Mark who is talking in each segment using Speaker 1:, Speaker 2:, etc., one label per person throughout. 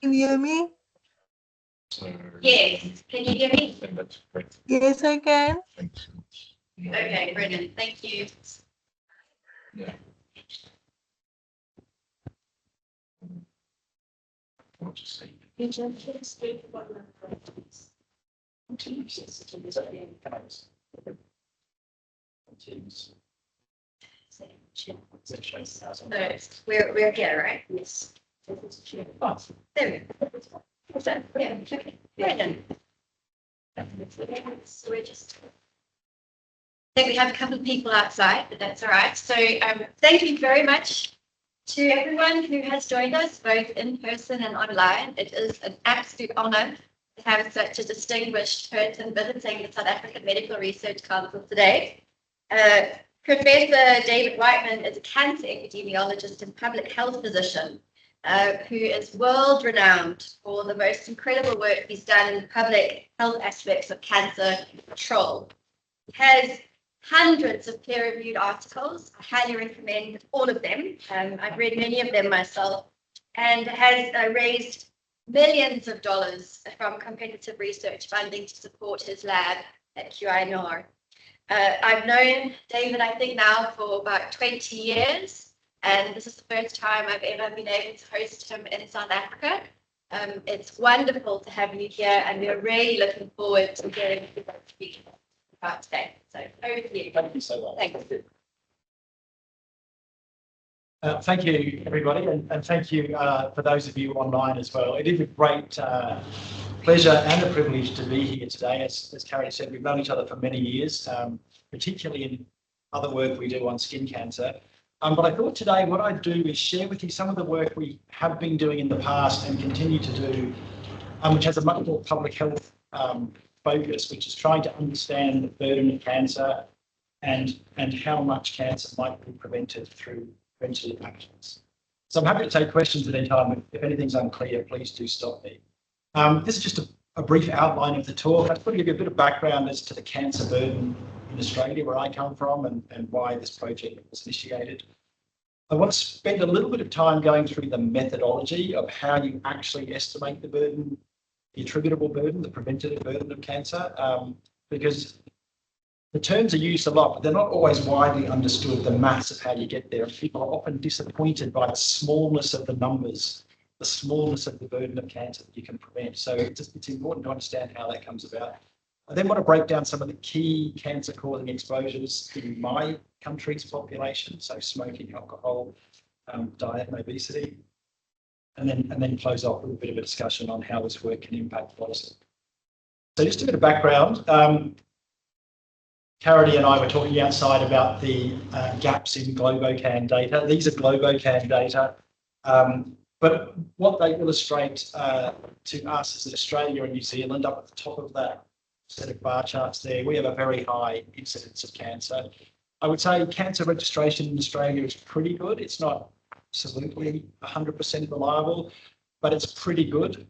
Speaker 1: Can you hear me?
Speaker 2: Yes. Can you hear me?
Speaker 1: Yes, I can.
Speaker 2: Okay, brilliant. Thank you.
Speaker 3: Yeah.
Speaker 2: So we're here, right? Yes. There we go. Yeah, okay. Brilliant. So we're just. I think we have a couple of people outside, but that's all right. So thank you very much to everyone who has joined us, both in person and online. It is an absolute honour to have such a distinguished person visiting the South African Medical Research Council today. Professor David Whiteman is a cancer epidemiologist and public health physician who is world renowned for the most incredible work he's done in the public health aspects of cancer control. He has hundreds of peer-reviewed articles. I highly recommend all of them. I've read many of them myself, and has raised millions of dollars from competitive research funding to support his lab at QINR. I've known David, I think now for about 20 years, and this is the first time I've ever been able to host him in South Africa. It's wonderful to have you here, and we're really looking forward to hearing you speak about today. So over to you.
Speaker 3: Thank you so much.
Speaker 2: Thanks.
Speaker 3: Thank you, everybody, and thank you for those of you online as well. It is a great pleasure and a privilege to be here today. As Carrie said, we've known each other for many years, particularly in other work we do on skin cancer. But I thought today what I'd do is share with you some of the work we have been doing in the past and continue to do, which has a much more public health focus, which is trying to understand the burden of cancer and how much cancer might be prevented through preventive actions. So I'm happy to take questions at any time. If anything's unclear, please do stop me. This is just a brief outline of the talk. I just want to give you a bit of background as to the cancer burden in Australia, where I come from, and why this project was initiated. I want to spend a little bit of time going through the methodology of how you actually estimate the burden, the attributable burden, the preventative burden of cancer, because the terms are used a lot, but they're not always widely understood, the maths of how you get there. People are often disappointed by the smallness of the numbers, the smallness of the burden of cancer that you can prevent. So it's important to understand how that comes about. I then want to break down some of the key cancer-causing exposures in my country's population, so smoking, alcohol, diet and obesity, and then close off with a bit of a discussion on how this work can impact policy. So just a bit of background. Carity and I were talking outside about the gaps in Globocan data. These are Globocan data, but what they illustrate to us is that Australia and New Zealand, up at the top of that set of bar charts there, we have a very high incidence of cancer. I would say cancer registration in Australia is pretty good. It's not absolutely 100% reliable, but it's pretty good.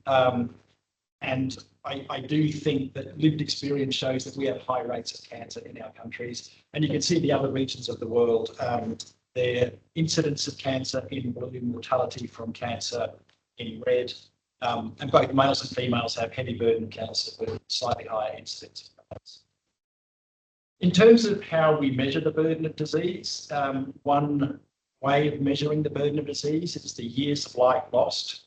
Speaker 3: And I do think that lived experience shows that we have high rates of cancer in our countries. And you can see the other regions of the world, their incidence of cancer in blue, mortality from cancer in red. And both males and females have heavy burden of cancer, but slightly higher incidence. In terms of how we measure the burden of disease, one way of measuring the burden of disease is the years of life lost,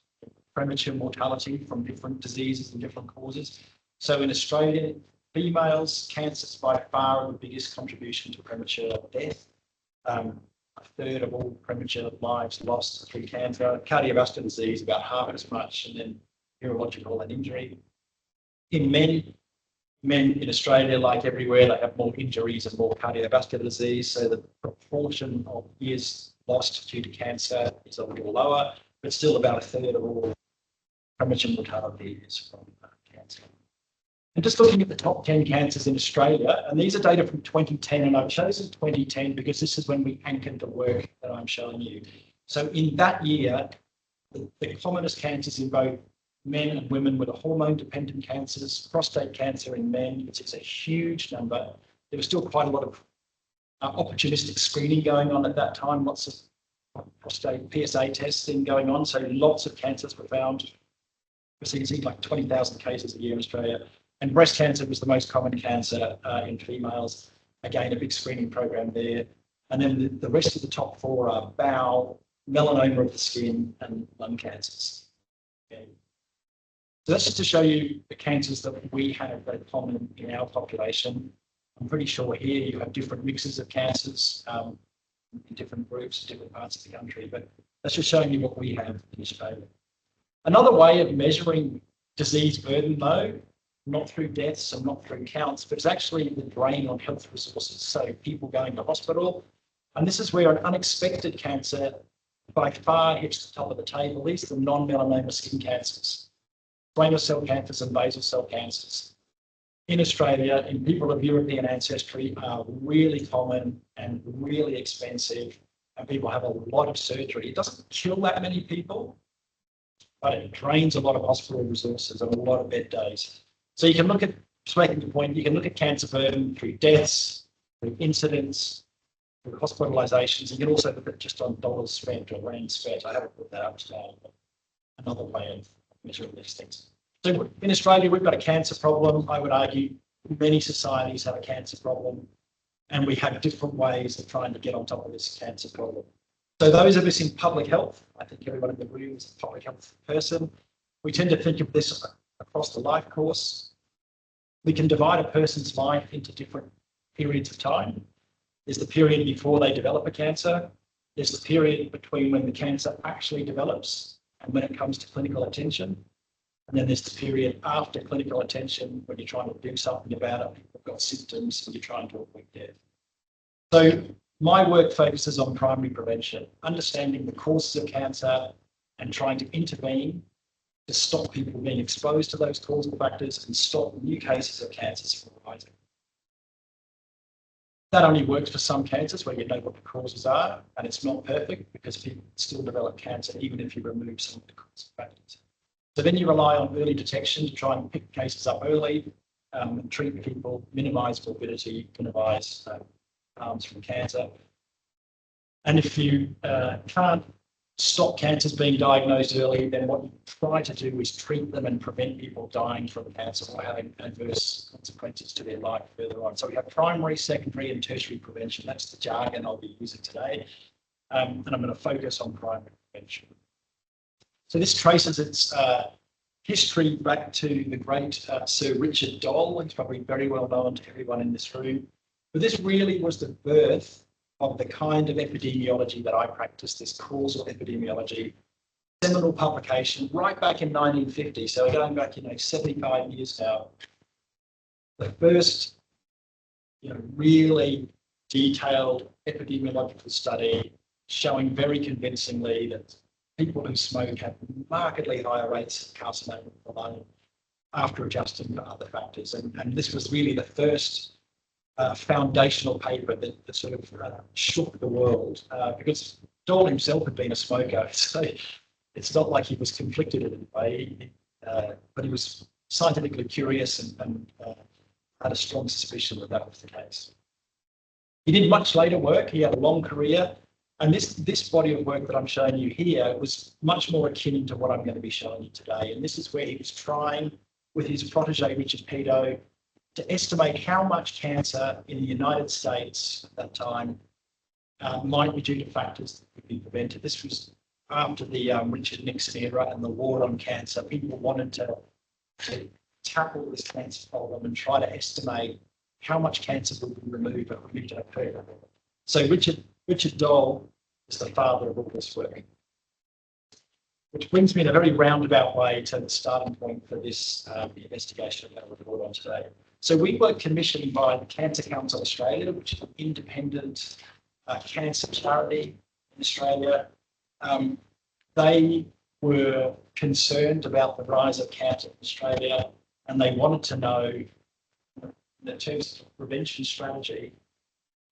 Speaker 3: premature mortality from different diseases and different causes. So in Australia, females, cancer is by far the biggest contribution to premature death. A third of all premature lives lost through cancer. Cardiovascular disease, about half as much, and then neurological and injury. In men in Australia, like everywhere, they have more injuries and more cardiovascular disease, so the proportion of years lost due to cancer is a little lower, but still about a third of all premature mortality is from cancer. And just looking at the top 10 cancers in Australia, and these are data from 2010, and I've chosen 2010 because this is when we anchored the work that I'm showing you. So in that year, the commonest cancers in both men and women were the hormone-dependent cancers, prostate cancer in men, which is a huge number. There was still quite a lot of opportunistic screening going on at that time, lots of prostate PSA testing going on. So lots of cancers were found. We're seeing like 20,000 cases a year in Australia. And breast cancer was the most common cancer in females. Again, a big screening program there. And then the rest of the top four are bowel, melanoma of the skin, and lung cancers. Okay. So that's just to show you the cancers that we have that are common in our population. I'm pretty sure here you have different mixes of cancers in different groups, different parts of the country, but that's just showing you what we have in Australia. Another way of measuring disease burden, though, not through deaths and not through counts, but it's actually the drain on health resources. So people going to hospital, and this is where an unexpected cancer by far hits the top of the table. These are the non-melanoma skin cancers, squamous cell cancers and basal cell cancers. In Australia, in people of European ancestry, are really common and really expensive, and people have a lot of surgery. It doesn't kill that many people, but it drains a lot of hospital resources and a lot of bed days. So you can look at, just making the point, you can look at cancer burden through deaths, through incidents, through hospitalisations. You can also look at just on dollars spent or rand spent. I haven't put that up today, but another way of measuring these things. So in Australia, we've got a cancer problem. I would argue many societies have a cancer problem, and we have different ways of trying to get on top of this cancer problem. So those of us in public health, I think everyone in the room is a public health person, we tend to think of this across the life course. We can divide a person's life into different periods of time. There's the period before they develop a cancer. There's the period between when the cancer actually develops and when it comes to clinical attention. And then there's the period after clinical attention when you're trying to do something about it. You've got symptoms and you're trying to avoid death. So my work focuses on primary prevention, understanding the causes of cancer and trying to intervene to stop people being exposed to those causal factors and stop new cases of cancers from arising. That only works for some cancers where you know what the causes are, and it's not perfect because people still develop cancer even if you remove some of the causal factors. So then you rely on early detection to try and pick cases up early and treat people, minimise morbidity, minimise harms from cancer. And if you can't stop cancers being diagnosed early, then what you try to do is treat them and prevent people dying from cancer or having adverse consequences to their life further on. So we have primary, secondary and tertiary prevention. That's the jargon I'll be using today. And I'm going to focus on primary prevention. So this traces its history back to the great Sir Richard Dole. He's probably very well known to everyone in this room. But this really was the birth of the kind of epidemiology that I practice, this causal epidemiology, seminal publication right back in 1950. So we're going back, 75 years now. The first, really detailed epidemiological study showing very convincingly that people who smoke have markedly higher rates of carcinoma of the lung after adjusting for other factors. And this was really the first foundational paper that sort of shook the world because Dole himself had been a smoker, so it's not like he was conflicted in a way, but he was scientifically curious and had a strong suspicion that that was the case. He did much later work. He had a long career, and this body of work that I'm showing you here was much more akin to what I'm going to be showing you today. And this is where he was trying, with his protege Richard Peto, to estimate how much cancer in the United States at that time might be due to factors that could be prevented. This was after the Richard Nixon era and the war on cancer. People wanted to tackle this cancer problem and try to estimate how much cancer would be removed if we did it perfectly. So Richard Dole is the father of all this work. Which brings me in a very roundabout way to the starting point for this investigation that we'll report on today. So we were commissioned by the Cancer Council Australia, which is an independent cancer charity in Australia. They were concerned about the rise of cancer in Australia, and they wanted to know, in terms of prevention strategy,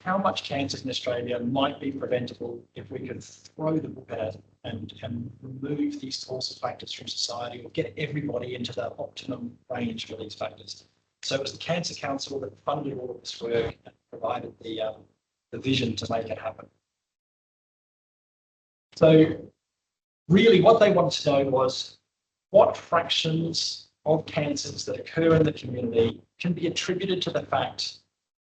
Speaker 3: how much cancer in Australia might be preventable if we could throw the book at it and remove these causal factors from society or get everybody into the optimum range for these factors. So it was the Cancer Council that funded all of this work and provided the vision to make it happen. So really what they wanted to know was what fractions of cancers that occur in the community can be attributed to the fact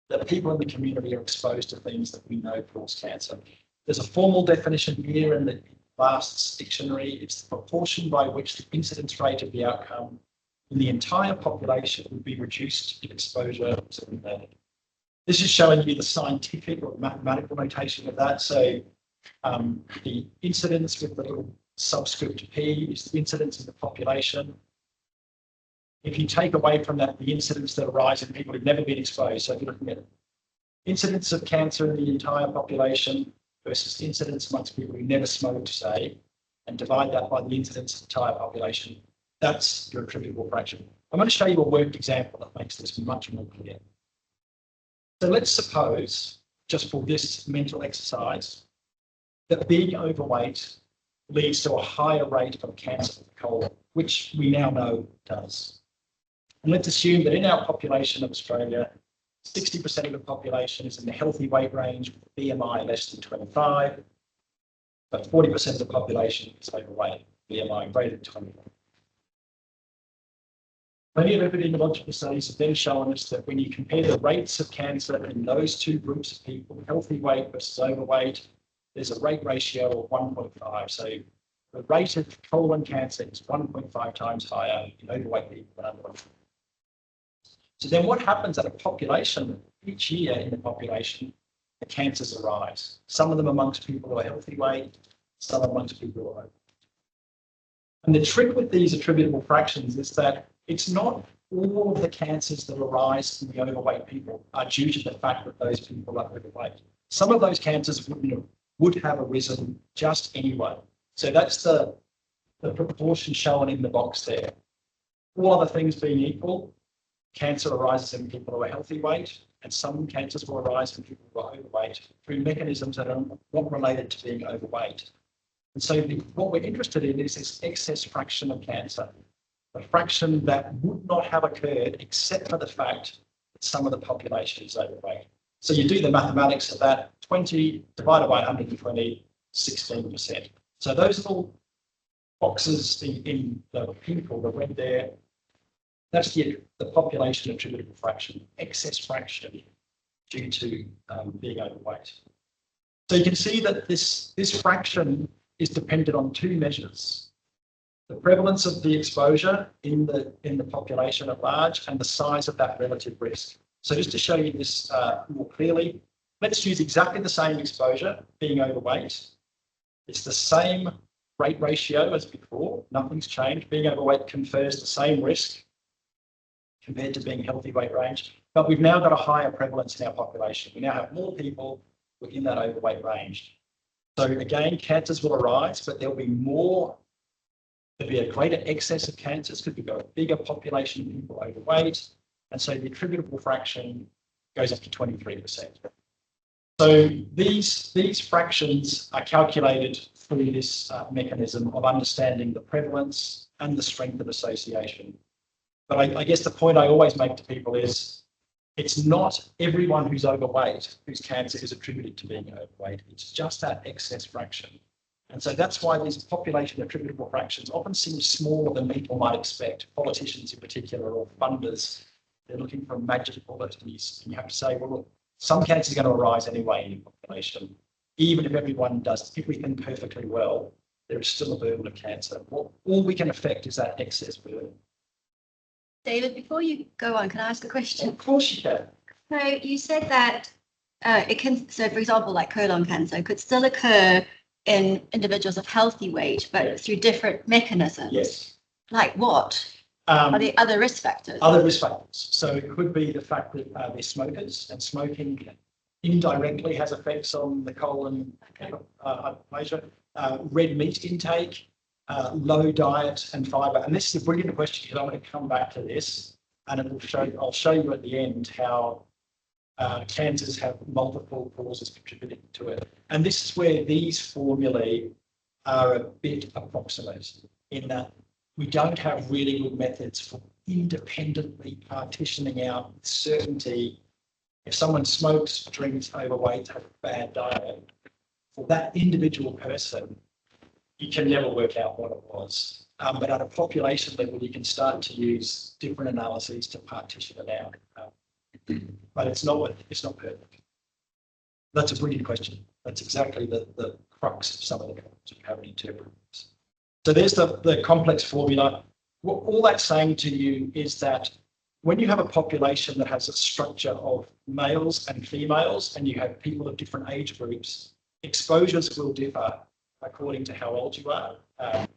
Speaker 3: that people in the community are exposed to things that we know cause cancer. There's a formal definition here in the last dictionary. It's the proportion by which the incidence rate of the outcome in the entire population would be reduced in exposure to the This is showing you the scientific or mathematical notation of that. So the incidence with the little subscript P is the incidence of the population. If you take away from that the incidence that arise in people who've never been exposed, so if you're looking at incidence of cancer in the entire population versus incidence amongst people who never smoked, say, and divide that by the incidence of the entire population, that's your attributable fraction. I'm going to show you a worked example that makes this much more clear. So let's suppose, just for this mental exercise, that being overweight leads to a higher rate of cancer of the colon, which we now know does. And let's assume that in our population of Australia, 60% of the population is in the healthy weight range with a BMI less than 25, but 40% of the population is overweight, BMI greater than 25. Many of epidemiological studies have then shown us that when you compare the rates of cancer in those two groups of people, healthy weight versus overweight, there's a rate ratio of 1.5. So the rate of colon cancer is 1.5 times higher in overweight people than underweight. So then what happens at a population, each year in the population, the cancers arise. Some of them amongst people who are healthy weight, some amongst people who are overweight. And the trick with these attributable fractions is that it's not all of the cancers that arise in the overweight people are due to the fact that those people are overweight. Some of those cancers would have arisen just anyway. So that's the proportion shown in the box there. All other things being equal, cancer arises in people who are healthy weight, and some cancers will arise in people who are overweight through mechanisms that are not related to being overweight. And so what we're interested in is this excess fraction of cancer, a fraction that would not have occurred except for the fact that some of the population is overweight. So you do the mathematics of that, 20 divided by 120, 16%. So those little boxes in the pink or the red there, that's the population attributable fraction, excess fraction due to being overweight. So you can see that this fraction is dependent on two measures: the prevalence of the exposure in the population at large and the size of that relative risk. So just to show you this more clearly, let's use exactly the same exposure, being overweight. It's the same rate ratio as before, nothing's changed. Being overweight confers the same risk compared to being healthy weight range, but we've now got a higher prevalence in our population. We now have more people within that overweight range. So again, cancers will arise, but there'll be a greater excess of cancers because we've got a bigger population of people overweight. And so the attributable fraction goes up to 23%. So these fractions are calculated through this mechanism of understanding the prevalence and the strength of association. But I guess the point I always make to people is it's not everyone who's overweight whose cancer is attributed to being overweight. It's just that excess fraction. And so that's why these population attributable fractions often seem smaller than people might expect, politicians in particular or funders. They're looking for a magic bullet, and you have to say, well, look, some cancer is going to arise anyway in your population. Even if everyone does everything perfectly well, there is still a burden of cancer. All we can affect is that excess burden.
Speaker 2: David, before you go on, can I ask a question?
Speaker 3: Of course you can.
Speaker 2: So you said that it can, so for example, like colon cancer could still occur in individuals of healthy weight, but
Speaker 3: Yes.
Speaker 2: through different mechanisms.
Speaker 3: Yes.
Speaker 2: Like what? Are there other risk factors?
Speaker 3: Other risk factors. So it could be the fact that they're smokers, and smoking indirectly has effects on the colon hyperplasia. Red meat intake, low diet and fibre. And this is a brilliant question because I want to come back to this, and I'll show you at the end how cancers have multiple causes contributing to it. And this is where these formulae are a bit approximate in that we don't have really good methods for independently partitioning out with certainty if someone smokes, drinks, overweight, has a bad diet. For that individual person, you can never work out what it was. But at a population level, you can start to use different analyses to partition it out. But it's not perfect. That's a brilliant question. That's exactly the crux of some of the problems we have in interpreting this. So there's the complex formula. All that's saying to you is that when you have a population that has a structure of males and females, and you have people of different age groups, exposures will differ according to how old you are.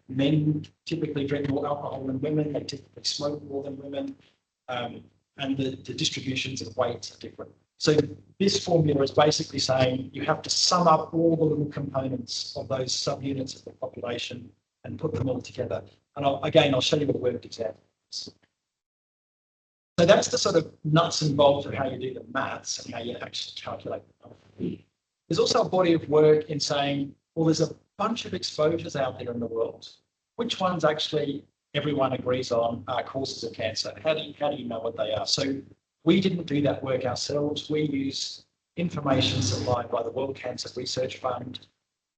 Speaker 3: Men typically drink more alcohol than women. They typically smoke more than women. And the distributions of weights are different. So this formula is basically saying you have to sum up all the little components of those subunits of the population and put them all together. And I'll show you a worked example. So that's the sort of nuts and bolts of how you do the maths and how you actually calculate the number. There's also a body of work in saying, well, there's a bunch of exposures out there in the world. Which ones actually everyone agrees on are causes of cancer? How do you know what they are? So we didn't do that work ourselves. We used information supplied by the World Cancer Research Fund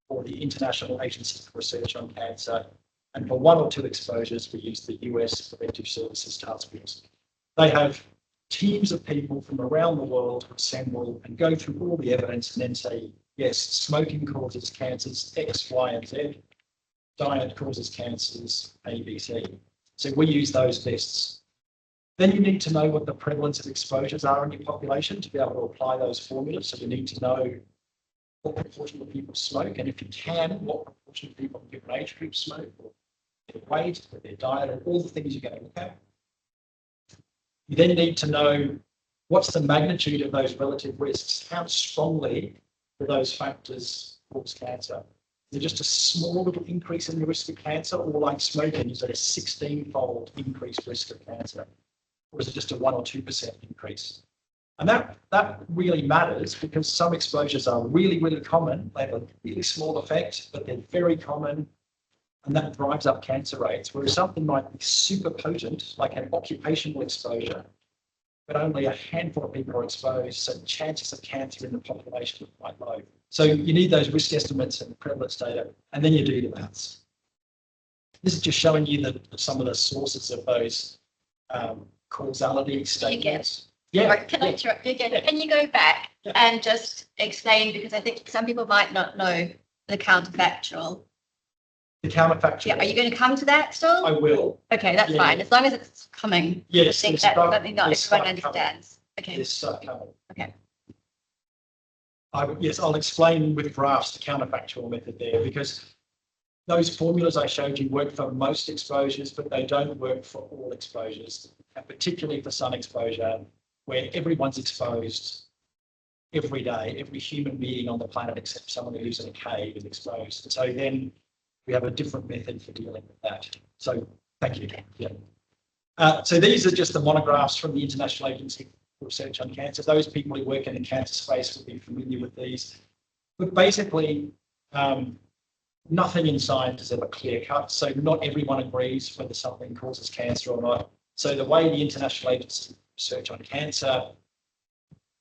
Speaker 3: or the International Agency for Research on Cancer. And for one or two exposures, we used the US Preventive Services Task Force. They have teams of people from around the world who assemble and go through all the evidence and then say, yes, smoking causes cancers X, Y, and Z. Diet causes cancers A, B, C. So we use those lists. Then you need to know what the prevalence of exposures are in your population to be able to apply those formulas. So we need to know what proportion of people smoke, and if you can, what proportion of people in different age groups smoke, or their weight, or their diet, or all the things you're going to look at. You then need to know what's the magnitude of those relative risks, how strongly do those factors cause cancer. Is it just a small little increase in the risk of cancer, or like smoking, is it a 16-fold increased risk of cancer? Or is it just a 1 or 2% increase? And that really matters because some exposures are really, really common. They have a really small effect, but they're very common, and that drives up cancer rates. Whereas something might be super potent, like an occupational exposure, but only a handful of people are exposed, so chances of cancer in the population are quite low. So you need those risk estimates and prevalence data, and then you do the maths. This is just showing you some of the sources of those causality statements. Yeah.
Speaker 2: Right, can I interrupt you again? Yeah. Can you go back and just explain, because I think some people might not know the counterfactual.
Speaker 3: The counterfactual.
Speaker 2: Yeah, are you going to come to that still?
Speaker 3: I will.
Speaker 2: Okay, that's fine. As long as it's coming.
Speaker 3: Yes.
Speaker 2: I think that's something not everyone understands. Okay.
Speaker 3: Yes, coming.
Speaker 2: Okay.
Speaker 3: I'll explain with graphs the counterfactual method there, because those formulas I showed you work for most exposures, but they don't work for all exposures, and particularly for sun exposure, where everyone's exposed every day. Every human being on the planet, except someone who lives in a cave, is exposed. And so then we have a different method for dealing with that. So thank you. Yeah. So these are just the monographs from the International Agency for Research on Cancer. Those people who work in the cancer space will be familiar with these. But basically, nothing in science is ever clear cut. So not everyone agrees whether something causes cancer or not. So the way the International Agency for Research on Cancer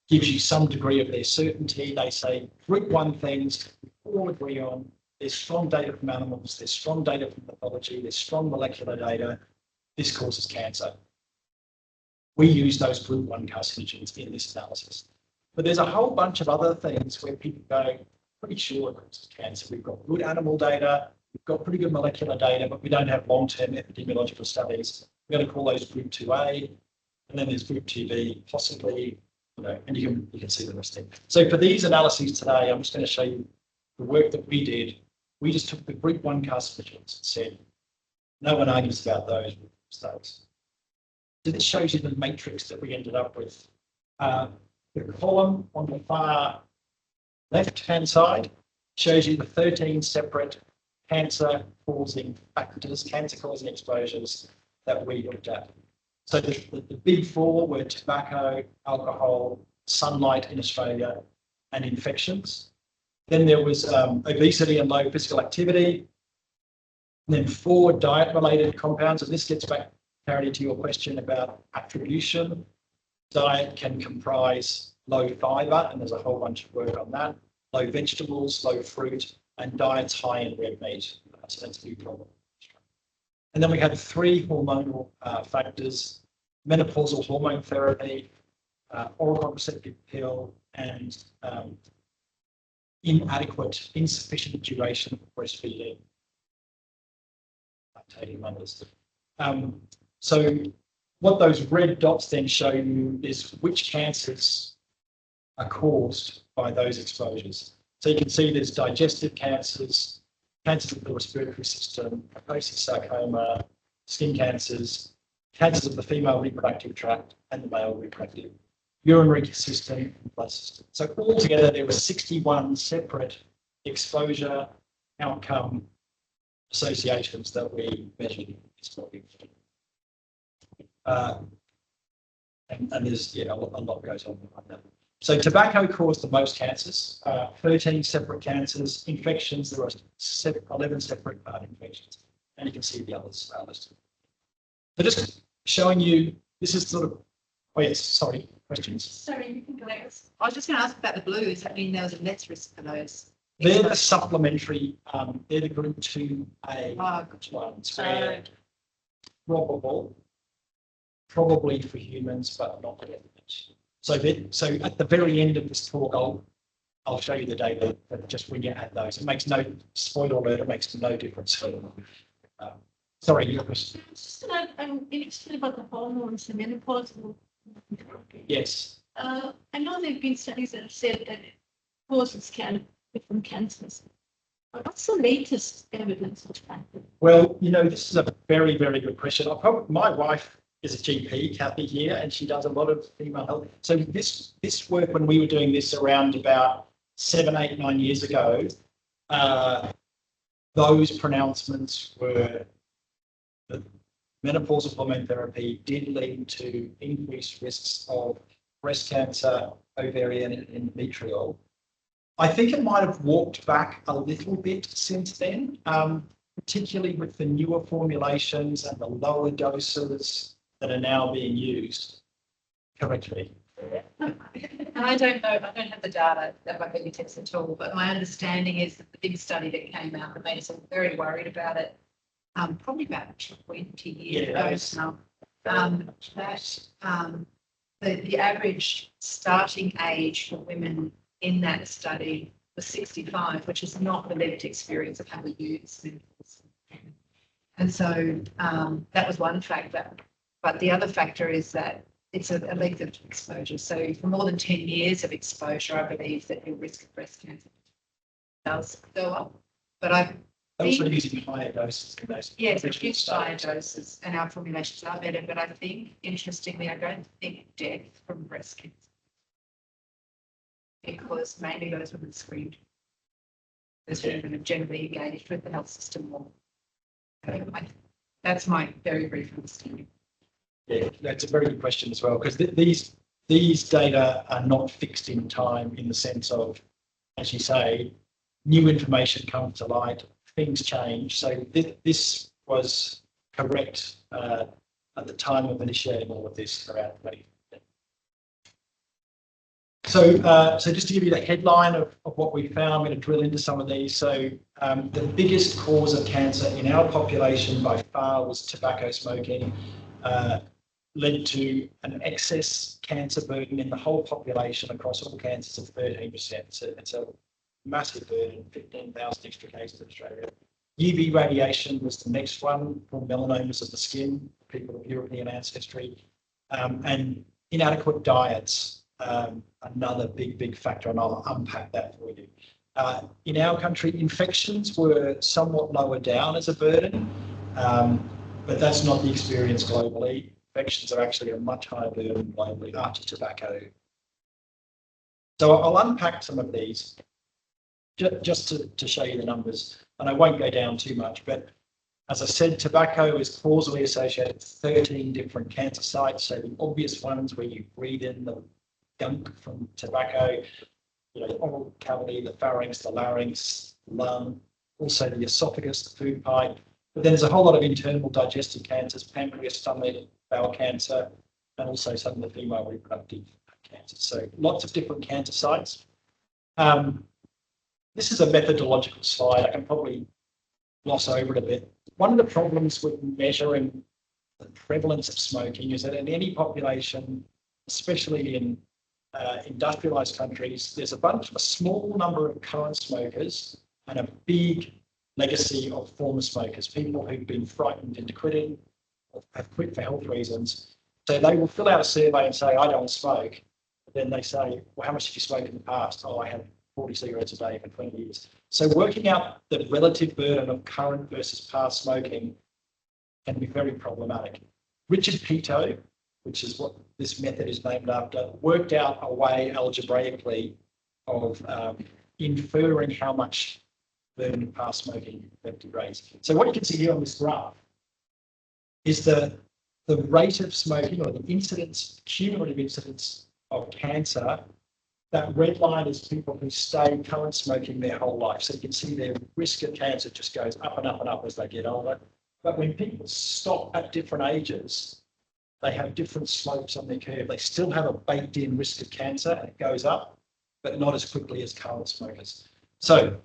Speaker 3: gives you some degree of their certainty, they say group one things we all agree on. There's strong data from animals, there's strong data from pathology, there's strong molecular data. This causes cancer. We use those group one carcinogens in this analysis. But there's a whole bunch of other things where people go, pretty sure it causes cancer. We've got good animal data, we've got pretty good molecular data, but we don't have long-term epidemiological studies. We're going to call those group 2A, and then there's group 2B, possibly, and you can see the rest of it. So for these analyses today, I'm just going to show you the work that we did. We just took the group 1 carcinogens and said, no one argues about those mistakes. So this shows you the matrix that we ended up with. The column on the far left-hand side shows you the 13 separate cancer-causing factors, cancer-causing exposures that we looked at. So the big four were tobacco, alcohol, sunlight in Australia, and infections. Then there was obesity and low physical activity. And then 4 diet-related compounds, and this gets back, Carrie, to your question about attribution. Diet can comprise low fibre, and there's a whole bunch of work on that. Low vegetables, low fruit, and diets high in red meat. So that's a big problem. And then we had 3 hormonal factors: menopausal hormone therapy, oral contraceptive pill, and insufficient duration of breastfeeding, lactating mothers. So what those red dots then show you is which cancers are caused by those exposures. So you can see there's digestive cancers, cancers of the respiratory system, mucosal sarcoma, skin cancers, cancers of the female reproductive tract and the male reproductive, urinary system and blood system. So altogether there were 61 separate exposure outcome associations that we measured in this study. And there's a lot goes on behind that. So tobacco caused the most cancers, 13 separate cancers, infections, there were 11 separate infections, and you can see the others listed. So just showing you, this is sort of, oh yes, sorry, questions?
Speaker 4: Sorry, you can go. I was just going to ask about the blues. That mean there was a less risk for those?
Speaker 3: They're the supplementary, they're the group 2A ones, where probably for humans, but not for evidence. So at the very end of this talk, I'll show you the data, but just when you add those, it makes no, spoiler alert, it makes no difference. Sorry, your question.
Speaker 4: I'm interested about the hormones, the menopause.
Speaker 3: Yes.
Speaker 4: I know there have been studies that have said that it causes different cancers. But what's the latest evidence of that?
Speaker 3: Well, this is a very, very good question. My wife is a GP, Kathy here, and she does a lot of female health. So this work, when we were doing this around about 7, 8, 9 years ago, those pronouncements were that menopausal hormone therapy did lead to increased risks of breast cancer, ovarian, and endometrial. I think it might have walked back a little bit since then, particularly with the newer formulations and the lower doses that are now being used correctly.
Speaker 5: And I don't know, I don't have the data about baby tests at all, but my understanding is that the big study that came out that made us all very worried about it, probably about 20 years ago now, the average starting age for women in that study was 65, which is not the lived experience of how we use menopause. And so that was one factor. But the other factor is that it's a length of exposure. So for more than 10 years of exposure, I believe that your risk of breast cancer does go up. But I
Speaker 3: also using higher doses than those.
Speaker 5: Yes, we've used higher doses and our formulations are better. But I think, interestingly, I don't think death from breast cancer, because mainly those women screened. Those women have generally engaged with the health system more. That's my very brief understanding.
Speaker 3: Yeah, that's a very good question as well, because these data are not fixed in time, in the sense of, as you say, new information comes to light, things change. So this was correct at the time of initiating all of this around 2015. So just to give you the headline of what we found, I'm going to drill into some of these. So the biggest cause of cancer in our population by far was tobacco smoking. Led to an excess cancer burden in the whole population across all cancers of 13%. So it's a massive burden, 15,000 extra cases in Australia. UV radiation was the next one, for melanomas of the skin, people of European ancestry, and inadequate diets, another big factor, and I'll unpack that for you. In our country, infections were somewhat lower down as a burden, but that's not the experience globally. Infections are actually a much higher burden globally after tobacco. So I'll unpack some of these just to show you the numbers, and I won't go down too much, but as I said, tobacco is causally associated with 13 different cancer sites. So the obvious ones where you breathe in the gunk from tobacco, the oral cavity, the pharynx, the larynx, lung, also the esophagus, the food pipe. But then there's a whole lot of internal digestive cancers, pancreas, stomach, bowel cancer, and also some of the female reproductive cancers. So lots of different cancer sites. This is a methodological slide. I can probably gloss over it a bit. One of the problems with measuring the prevalence of smoking is that in any population, especially in industrialized countries, there's a small number of current smokers and a big legacy of former smokers, people who've been frightened into quitting or have quit for health reasons. So they will fill out a survey and say, I don't smoke. But then they say, well, how much did you smoke in the past? Oh, I had 40 cigarettes a day for 20 years. So working out the relative burden of current versus past smoking can be very problematic. Richard Peto, which is what this method is named after, worked out a way algebraically of inferring how much burden of past smoking affected rates. So what you can see here on this graph is the rate of smoking, or the incidence, cumulative incidence of cancer. That red line is people who stay current smoking their whole life. So you can see their risk of cancer just goes up and up and up as they get older. But when people stop at different ages, they have different slopes on their curve. They still have a baked in risk of cancer, and it goes up, but not as quickly as current smokers. So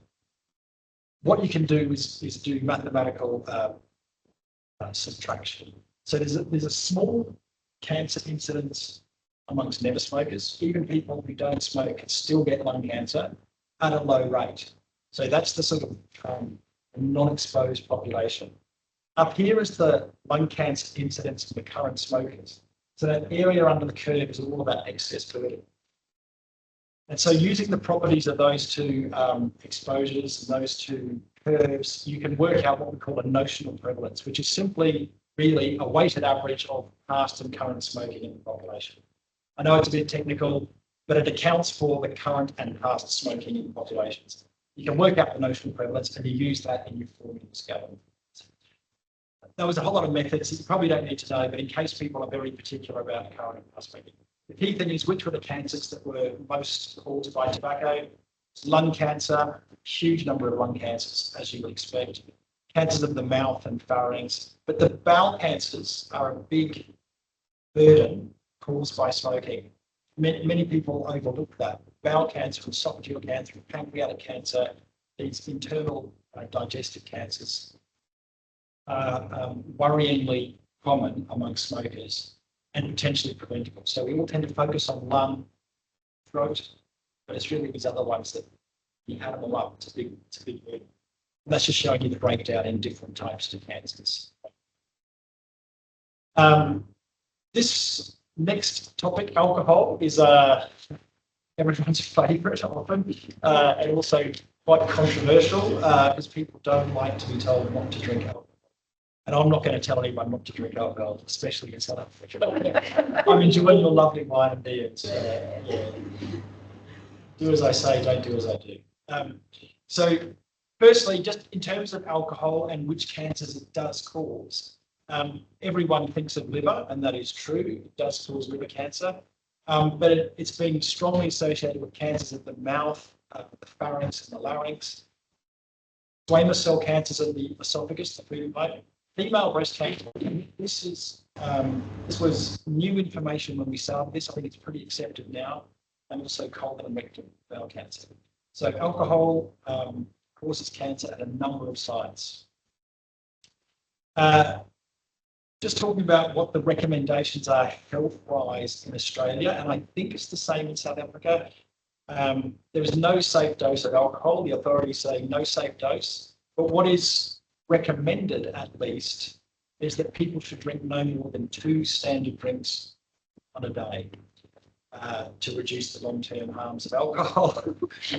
Speaker 3: what you can do is do mathematical subtraction. So there's a small cancer incidence amongst never smokers. Even people who don't smoke can still get lung cancer at a low rate. So that's the sort of non-exposed population. Up here is the lung cancer incidence of the current smokers. So that area under the curve is all about excess burden. And so using the properties of those two exposures and those two curves, you can work out what we call a notional prevalence, which is simply really a weighted average of past and current smoking in the population. I know it's a bit technical, but it accounts for the current and past smoking in populations. You can work out the notional prevalence and you use that in your formula scaling. There was a whole lot of methods that you probably don't need to know, but in case people are very particular about current and past smoking. The key thing is which were the cancers that were most caused by tobacco. Lung cancer, huge number of lung cancers, as you would expect. Cancers of the mouth and pharynx. But the bowel cancers are a big burden caused by smoking. Many people overlook that. Bowel cancer, esophageal cancer, pancreatic cancer, these internal digestive cancers are worryingly common among smokers and potentially preventable. So we all tend to focus on lung, throat, but it's really these other ones that you add them all up. It's a big burden. And that's just showing you the breakdown in different types of cancers. This next topic, alcohol, is everyone's favourite often, and also quite controversial because people don't like to be told not to drink alcohol. And I'm not going to tell anyone not to drink alcohol, especially in South Africa. I'm enjoying your lovely wine and beer. Yeah. Do as I say, don't do as I do. So firstly, just in terms of alcohol and which cancers it does cause, everyone thinks of liver, and that is true. It does cause liver cancer, but it's been strongly associated with cancers of the mouth, the pharynx and the larynx, squamous cell cancers of the esophagus, the food pipe, female breast cancer. This was new information when we started this. I think it's pretty accepted now, and also colon and rectal bowel cancer. So alcohol causes cancer at a number of sites. Just talking about what the recommendations are health-wise in Australia, and I think it's the same in South Africa. There is no safe dose of alcohol. The authorities say no safe dose. But what is recommended, at least, is that people should drink no more than 2 standard drinks on a day to reduce the long-term harms of alcohol.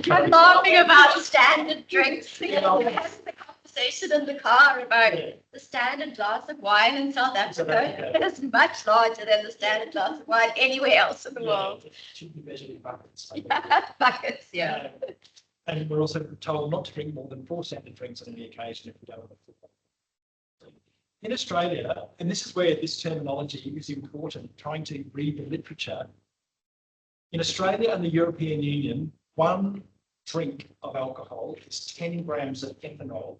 Speaker 2: I'm laughing about standard drinks. We had the conversation in the car about the standard glass of wine in South Africa. It is much larger than the standard glass of wine anywhere else in the world.
Speaker 3: It should be measured in buckets.
Speaker 2: Buckets, yeah.
Speaker 3: And we're also told not to drink more than 4 standard drinks on any occasion if we don't want to. In Australia, and this is where this terminology is important, trying to read the literature. In Australia and the European Union, 1 drink of alcohol is 10 grams of ethanol,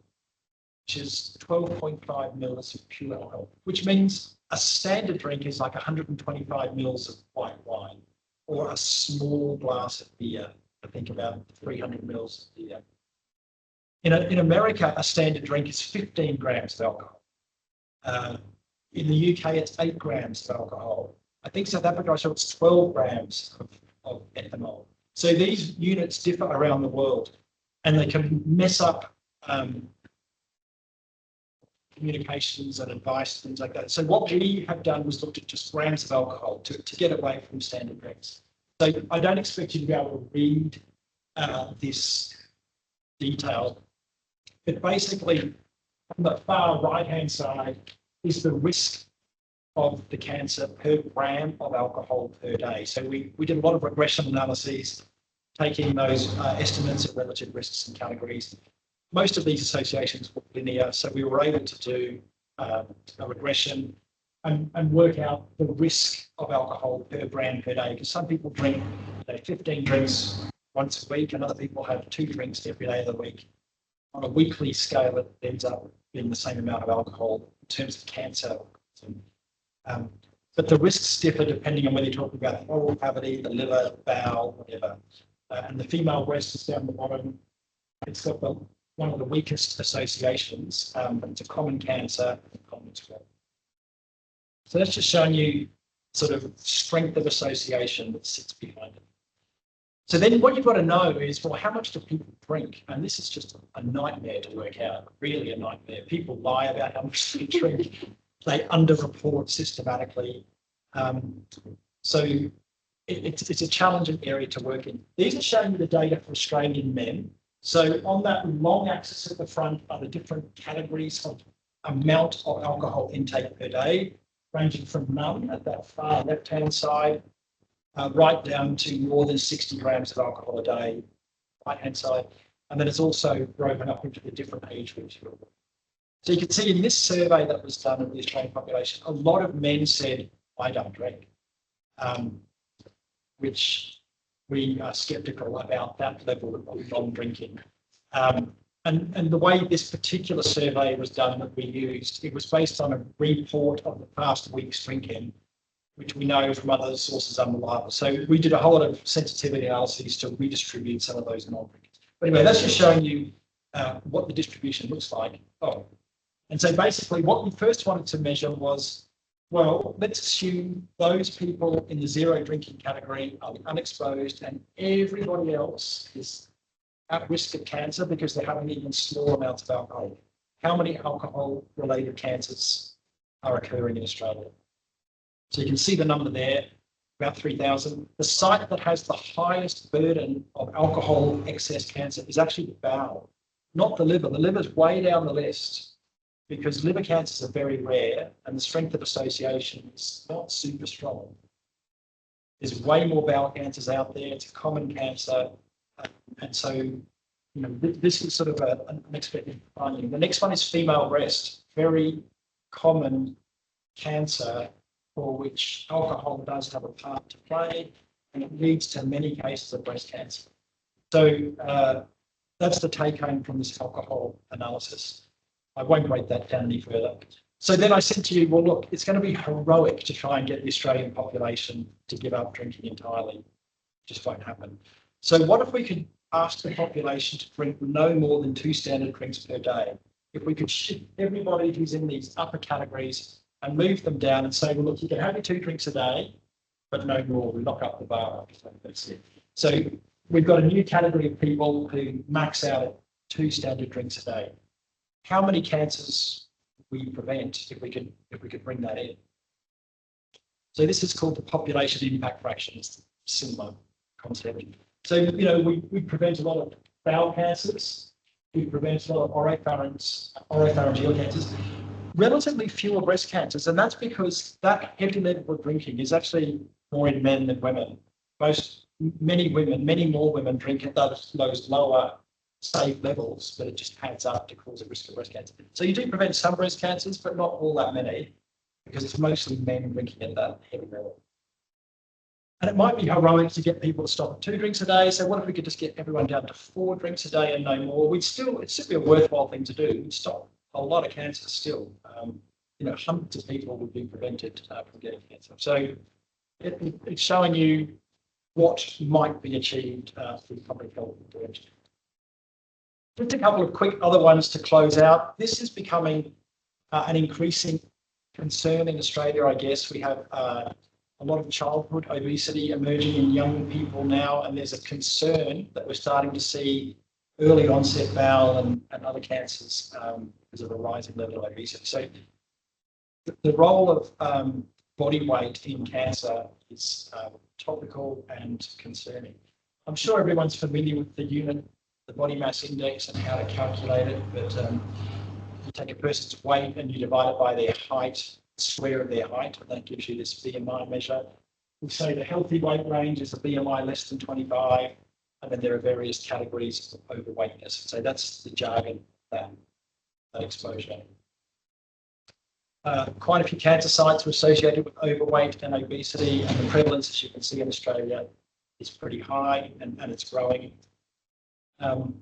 Speaker 3: which is 12.5 mils of pure alcohol, which means a standard drink is like 125 mils of white wine or a small glass of beer. I think about 300 mils of beer. In America, a standard drink is 15 grams of alcohol. In the UK, it's 8 grams of alcohol. I think South Africa, I saw it's 12 grams of ethanol. So these units differ around the world, and they can mess up communications and advice, things like that. So what we have done was looked at just grams of alcohol to get away from standard drinks. So I don't expect you to be able to read this detail, but basically on the far right-hand side is the risk of the cancer per gram of alcohol per day. So we did a lot of regression analyses, taking those estimates of relative risks and categories. Most of these associations were linear, so we were able to do a regression and work out the risk of alcohol per gram per day. Because some people drink 15 drinks once a week, and other people have 2 drinks every day of the week. On a weekly scale, it ends up being the same amount of alcohol in terms of cancer. But the risks differ depending on whether you're talking about the oral cavity, the liver, the bowel, whatever. And the female breast is down the bottom. It's got one of the weakest associations, but it's a common cancer, common spread. So that's just showing you sort of strength of association that sits behind it. So then what you've got to know is, well, how much do people drink? And this is just a nightmare to work out, really a nightmare. People lie about how much they drink. They underreport systematically. So it's a challenging area to work in. These are showing you the data for Australian men. So on that long axis at the front are the different categories of amount of alcohol intake per day, ranging from none at that far left-hand side, right down to more than 60 grams of alcohol a day, right-hand side. And then it's also broken up into the different age groups. So you can see in this survey that was done of the Australian population, a lot of men said, I don't drink, which we are sceptical about that level of non-drinking. And the way this particular survey was done that we used, it was based on a report of the past week's drinking, which we know from other sources unreliable. So we did a whole lot of sensitivity analyses to redistribute some of those non-drinkers. But anyway, that's just showing you what the distribution looks like. And so basically what we first wanted to measure was, well, let's assume those people in the zero drinking category are unexposed and everybody else is at risk of cancer because they're having even small amounts of alcohol. How many alcohol-related cancers are occurring in Australia? So you can see the number there, about 3,000. The site that has the highest burden of alcohol excess cancer is actually the bowel, not the liver. The liver's way down the list, because liver cancers are very rare and the strength of association is not super strong. There's way more bowel cancers out there. It's a common cancer. And so, this is sort of an unexpected finding. The next one is female breast, very common cancer for which alcohol does have a part to play, and it leads to many cases of breast cancer. So that's the take home from this alcohol analysis. I won't break that down any further. So then I said to you, well, look, it's going to be heroic to try and get the Australian population to give up drinking entirely. It just won't happen. So what if we could ask the population to drink no more than 2 standard drinks per day? If we could shift everybody who's in these upper categories and move them down and say, well, look, you can have your 2 drinks a day, but no more. We lock up the bar. That's it. So we've got a new category of people who max out at 2 standard drinks a day. How many cancers we prevent if we could bring that in? So this is called the population impact fraction. It's a similar concept. So we prevent a lot of bowel cancers. We prevent a lot of oropharyngeal cancers. Relatively fewer breast cancers, and that's because that heavy level of drinking is actually more in men than women. Many more women drink at those lower safe levels, but it just adds up to cause a risk of breast cancer. So you do prevent some breast cancers, but not all that many, because it's mostly men drinking at that heavy level. And it might be heroic to get people to stop at 2 drinks a day. So what if we could just get everyone down to 4 drinks a day and no more? It'd still be a worthwhile thing to do. We'd stop a lot of cancer still. Hundreds of people would be prevented from getting cancer. So it's showing you what might be achieved through public health intervention. Just a couple of quick other ones to close out. This is becoming an increasing concern in Australia, I guess. We have a lot of childhood obesity emerging in young people now, and there's a concern that we're starting to see early onset bowel and other cancers because of a rising level of obesity. So the role of body weight in cancer is topical and concerning. I'm sure everyone's familiar with the unit, the body mass index, and how to calculate it, but you take a person's weight and you divide it by their height, square of their height, and that gives you this BMI measure. We say the healthy weight range is a BMI less than 25, and then there are various categories of overweightness. So that's the jargon, that exposure. Quite a few cancer sites are associated with overweight and obesity, and the prevalence, as you can see in Australia, is pretty high and it's growing. And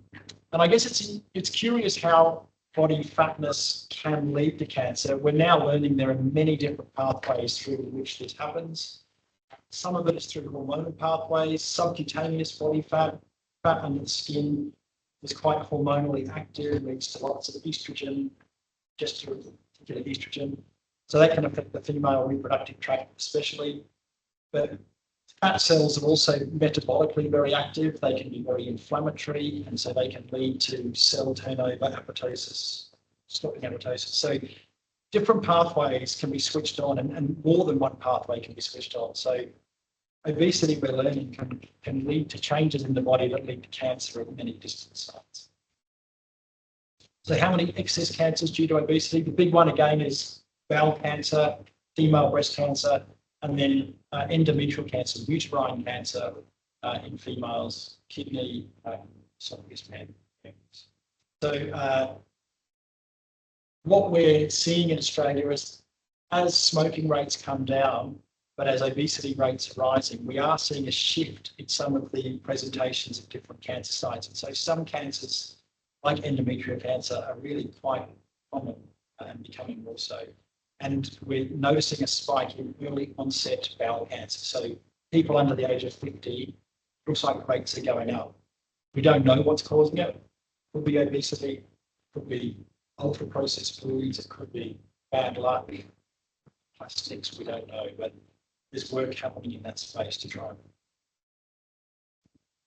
Speaker 3: I guess it's curious how body fatness can lead to cancer. We're now learning there are many different pathways through which this happens. Some of it is through hormonal pathways, subcutaneous body fat under the skin is quite hormonally active, leads to lots of estrogen, just to particular estrogen. So that can affect the female reproductive tract especially. But fat cells are also metabolically very active. They can be very inflammatory, and so they can lead to cell turnover, apoptosis, stopping apoptosis. So different pathways can be switched on, and more than one pathway can be switched on. So obesity, we're learning, can lead to changes in the body that lead to cancer at many distant sites. So how many excess cancers due to obesity? The big one again is bowel cancer, female breast cancer, and then endometrial cancer, uterine cancer in females, kidney, esophagus, pancreas. So what we're seeing in Australia is, as smoking rates come down, but as obesity rates are rising, we are seeing a shift in some of the presentations of different cancer sites. And so some cancers, like endometrial cancer, are really quite common and becoming more so. And we're noticing a spike in early onset bowel cancer. So people under the age of 50, looks like rates are going up. We don't know what's causing it. Could be obesity, could be ultra processed foods, it could be bad luck, plastics, we don't know, but there's work happening in that space to try.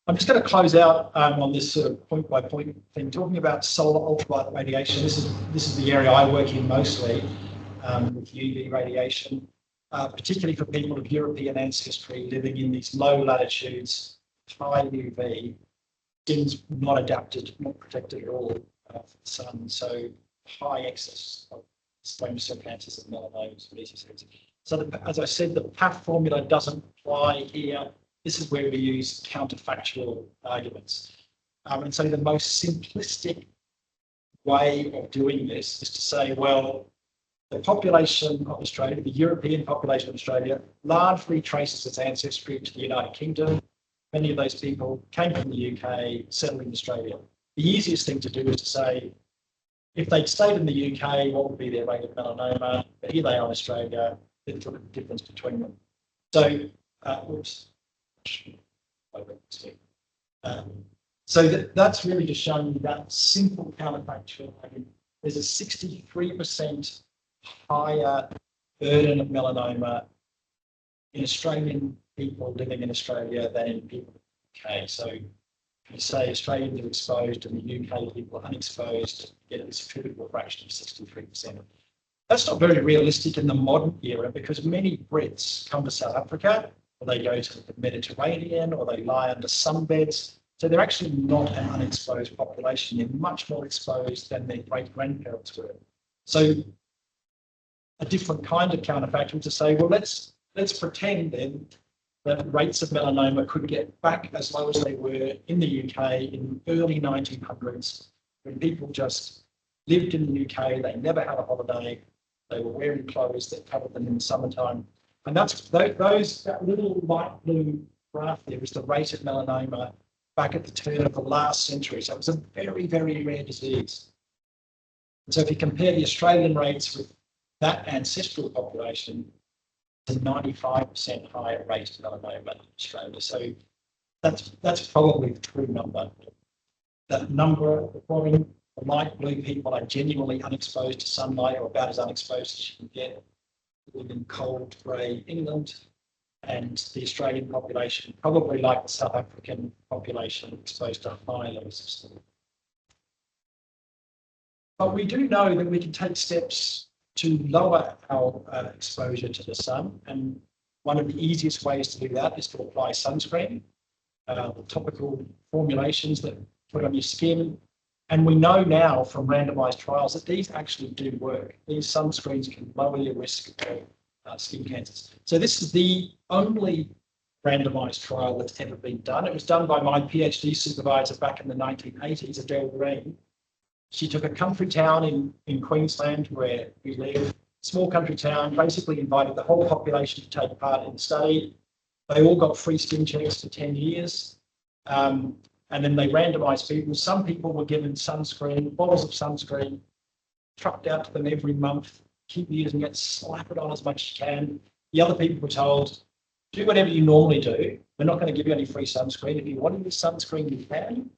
Speaker 3: I'm just going to close out on this sort of point by point thing, talking about solar ultraviolet radiation. This is the area I work in mostly. With UV radiation, particularly for people of European ancestry living in these low latitudes, high UV, skin's not adapted, not protected at all from the sun, so high excess of squamous cell cancers and melanomas and mesoceles. So as I said, the PAF formula doesn't apply here. This is where we use counterfactual arguments. And so the most simplistic way of doing this is to say, well, the population of Australia, the European population of Australia, largely traces its ancestry to the United Kingdom. Many of those people came from the UK, settled in Australia. The easiest thing to do is to say, if they'd stayed in the UK, what would be their rate of melanoma? But here they are in Australia, there's a difference between them. So, that's really just showing you that simple counterfactual. There's a 63% higher burden of melanoma in Australian people living in Australia than in people in the UK. So you say Australians are exposed and the UK people are unexposed, you get this attributable fraction of 63%. That's not very realistic in the modern era because many Brits come to South Africa, or they go to the Mediterranean, or they lie under sunbeds. So they're actually not an unexposed population. They're much more exposed than their great-grandparents were. So a different kind of counterfactual to say, well, let's pretend then that rates of melanoma could get back as low as they were in the UK in early 1900s, when people just lived in the UK, they never had a holiday, they were wearing clothes that covered them in the summertime. And that little light blue graph there is the rate of melanoma back at the turn of the last century. So it was a very, very rare disease. And so if you compare the Australian rates with that ancestral population, it's a 95% higher rate of melanoma in Australia. So that's probably the true number. that number performing the light blue people are genuinely unexposed to sunlight, or about as unexposed as you can get. We live in cold, grey England, and the Australian population, probably like the South African population, exposed to high levels of sun. But we do know that we can take steps to lower our exposure to the sun, and one of the easiest ways to do that is to apply sunscreen, topical formulations that put on your skin. And we know now from randomised trials that these actually do work. These sunscreens can lower your risk of skin cancers. So this is the only randomised trial that's ever been done. It was done by my PhD supervisor back in the 1980s, Adele Green. She took a country town in Queensland where we live, small country town, basically invited the whole population to take part in the study. They all got free skin checks for 10 years. And then they randomised people. Some people were given sunscreen, bottles of sunscreen, trucked out to them every month, keep using it, slap it on as much as you can. The other people were told, do whatever you normally do. We're not going to give you any free sunscreen. If you want to use sunscreen, you can.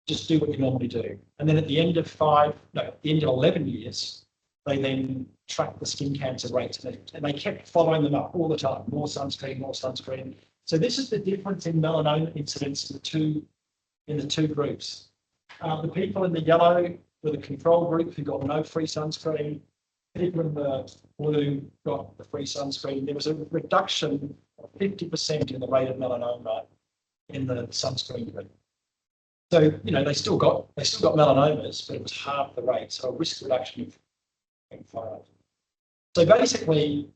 Speaker 3: Just do what you normally do. And then at the end of 11 years, they then tracked the skin cancer rates, and they kept following them up all the time. More sunscreen, more sunscreen. So this is the difference in melanoma incidence in the two groups. The people in the yellow were the control group who got no free sunscreen. People in the blue got the free sunscreen. There was a reduction of 50% in the rate of melanoma in the sunscreen group. So, you know, they still got melanomas, but it was half the rate. So a risk reduction of 0.5. So basically,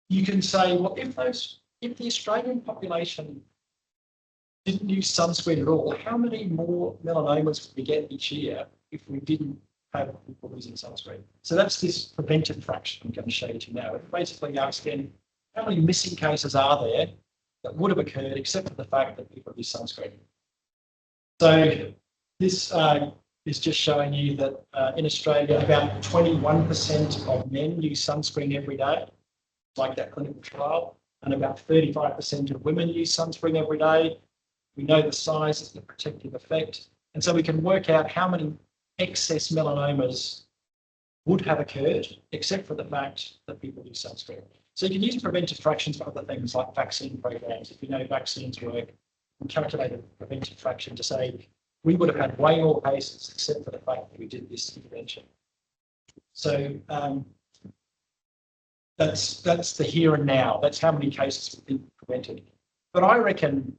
Speaker 3: you can say, well, if the Australian population didn't use sunscreen at all, how many more melanomas would we get each year if we didn't have people using sunscreen? So that's this preventive fraction I'm going to show you now. It basically asks then, how many missing cases are there that would have occurred except for the fact that people use sunscreen? So this is just showing you that in Australia, about 21% of men use sunscreen every day, like that clinical trial, and about 35% of women use sunscreen every day. We know the size of the protective effect, and so we can work out how many excess melanomas would have occurred, except for the fact that people use sunscreen. So you can use preventive fractions for other things like vaccine programs. If you know vaccines work, and calculate a preventive fraction to say we would have had way more cases except for the fact that we did this intervention. So that's the here and now. That's how many cases have been prevented. But I reckon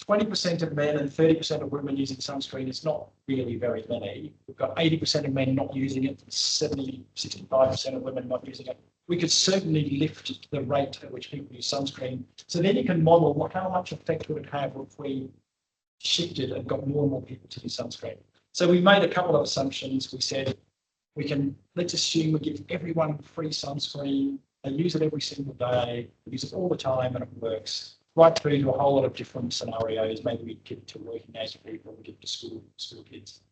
Speaker 3: 20% of men and 30% of women using sunscreen is not really very many. We've got 80% of men not using it, 65% of women not using it. We could certainly lift the rate at which people use sunscreen. So then you can model how much effect would it have if we shifted and got more and more people to use sunscreen. So we made a couple of assumptions. We said, let's assume we give everyone free sunscreen. They use it every single day, they use it all the time, and it works. Right through to a whole lot of different scenarios. Maybe we give it to working age people, we give it to school kids.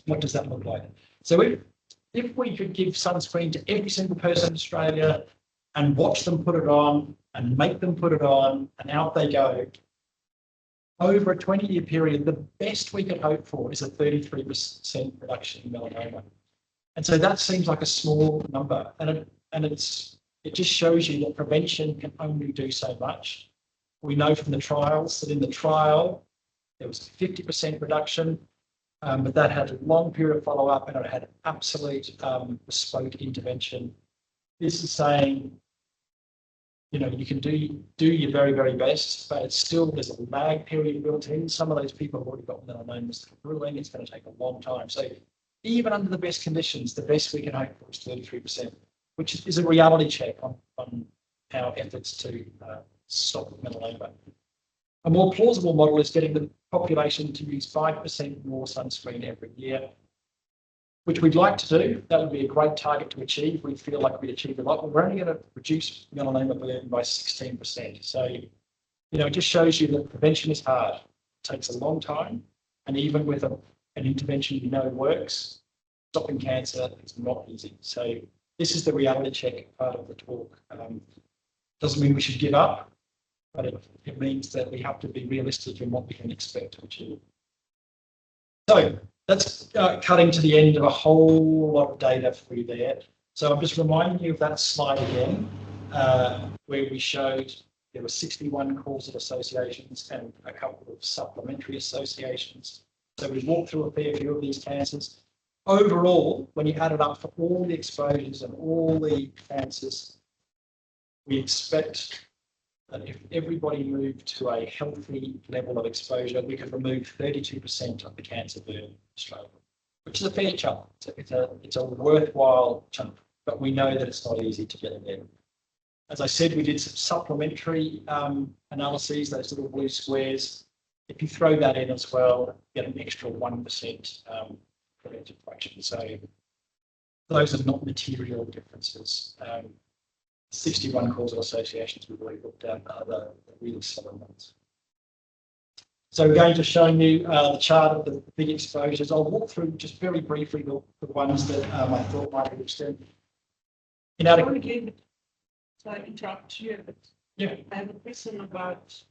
Speaker 3: What does that look like? So if we could give sunscreen to every single person in Australia and watch them put it on and make them put it on and out they go, over a 20-year period, the best we could hope for is a 33% reduction in melanoma. And so that seems like a small number, and it just shows you that prevention can only do so much. We know from the trials that in the trial, there was a 50% reduction, but that had a long period of follow-up and it had absolute bespoke intervention. This is saying, you know, you can do your very, very best, but it's still, there's a lag period built in. Some of those people have already got melanomas brewing. It's going to take a long time. So even under the best conditions, the best we can hope for is 33%, which is a reality check on our efforts to stop melanoma. A more plausible model is getting the population to use 5% more sunscreen every year, which we'd like to do. That would be a great target to achieve. We feel like we achieved a lot, but we're only going to reduce melanoma burden by 16%. So, you know, it just shows you that prevention is hard. It takes a long time, and even with an intervention you know works, stopping cancer is not easy. So this is the reality check part of the talk. Doesn't mean we should give up, but it means that we have to be realistic in what we can expect to achieve. So that's cutting to the end of a whole lot of data for you there. So I'm just reminding you of that slide again, where we showed there were 61 causal associations and a couple of supplementary associations. So we walked through a fair few of these cancers. Overall, when you add it up for all the exposures and all the cancers, we expect that if everybody moved to a healthy level of exposure, we could remove 32% of the cancer burden in Australia, which is a fair chunk. It's a worthwhile chunk, but we know that it's not easy to get there. As I said, we did some supplementary analyses, those little blue squares. If you throw that in as well, you get an extra 1% preventive fraction. So those are not material differences. 61 causal associations we've already looked at are the really solid ones. So again, just showing you the chart of the big exposures. I'll walk through just very briefly the ones that I thought might be interesting.
Speaker 4: So I interrupt you, but
Speaker 3: Yeah.
Speaker 4: I have a question about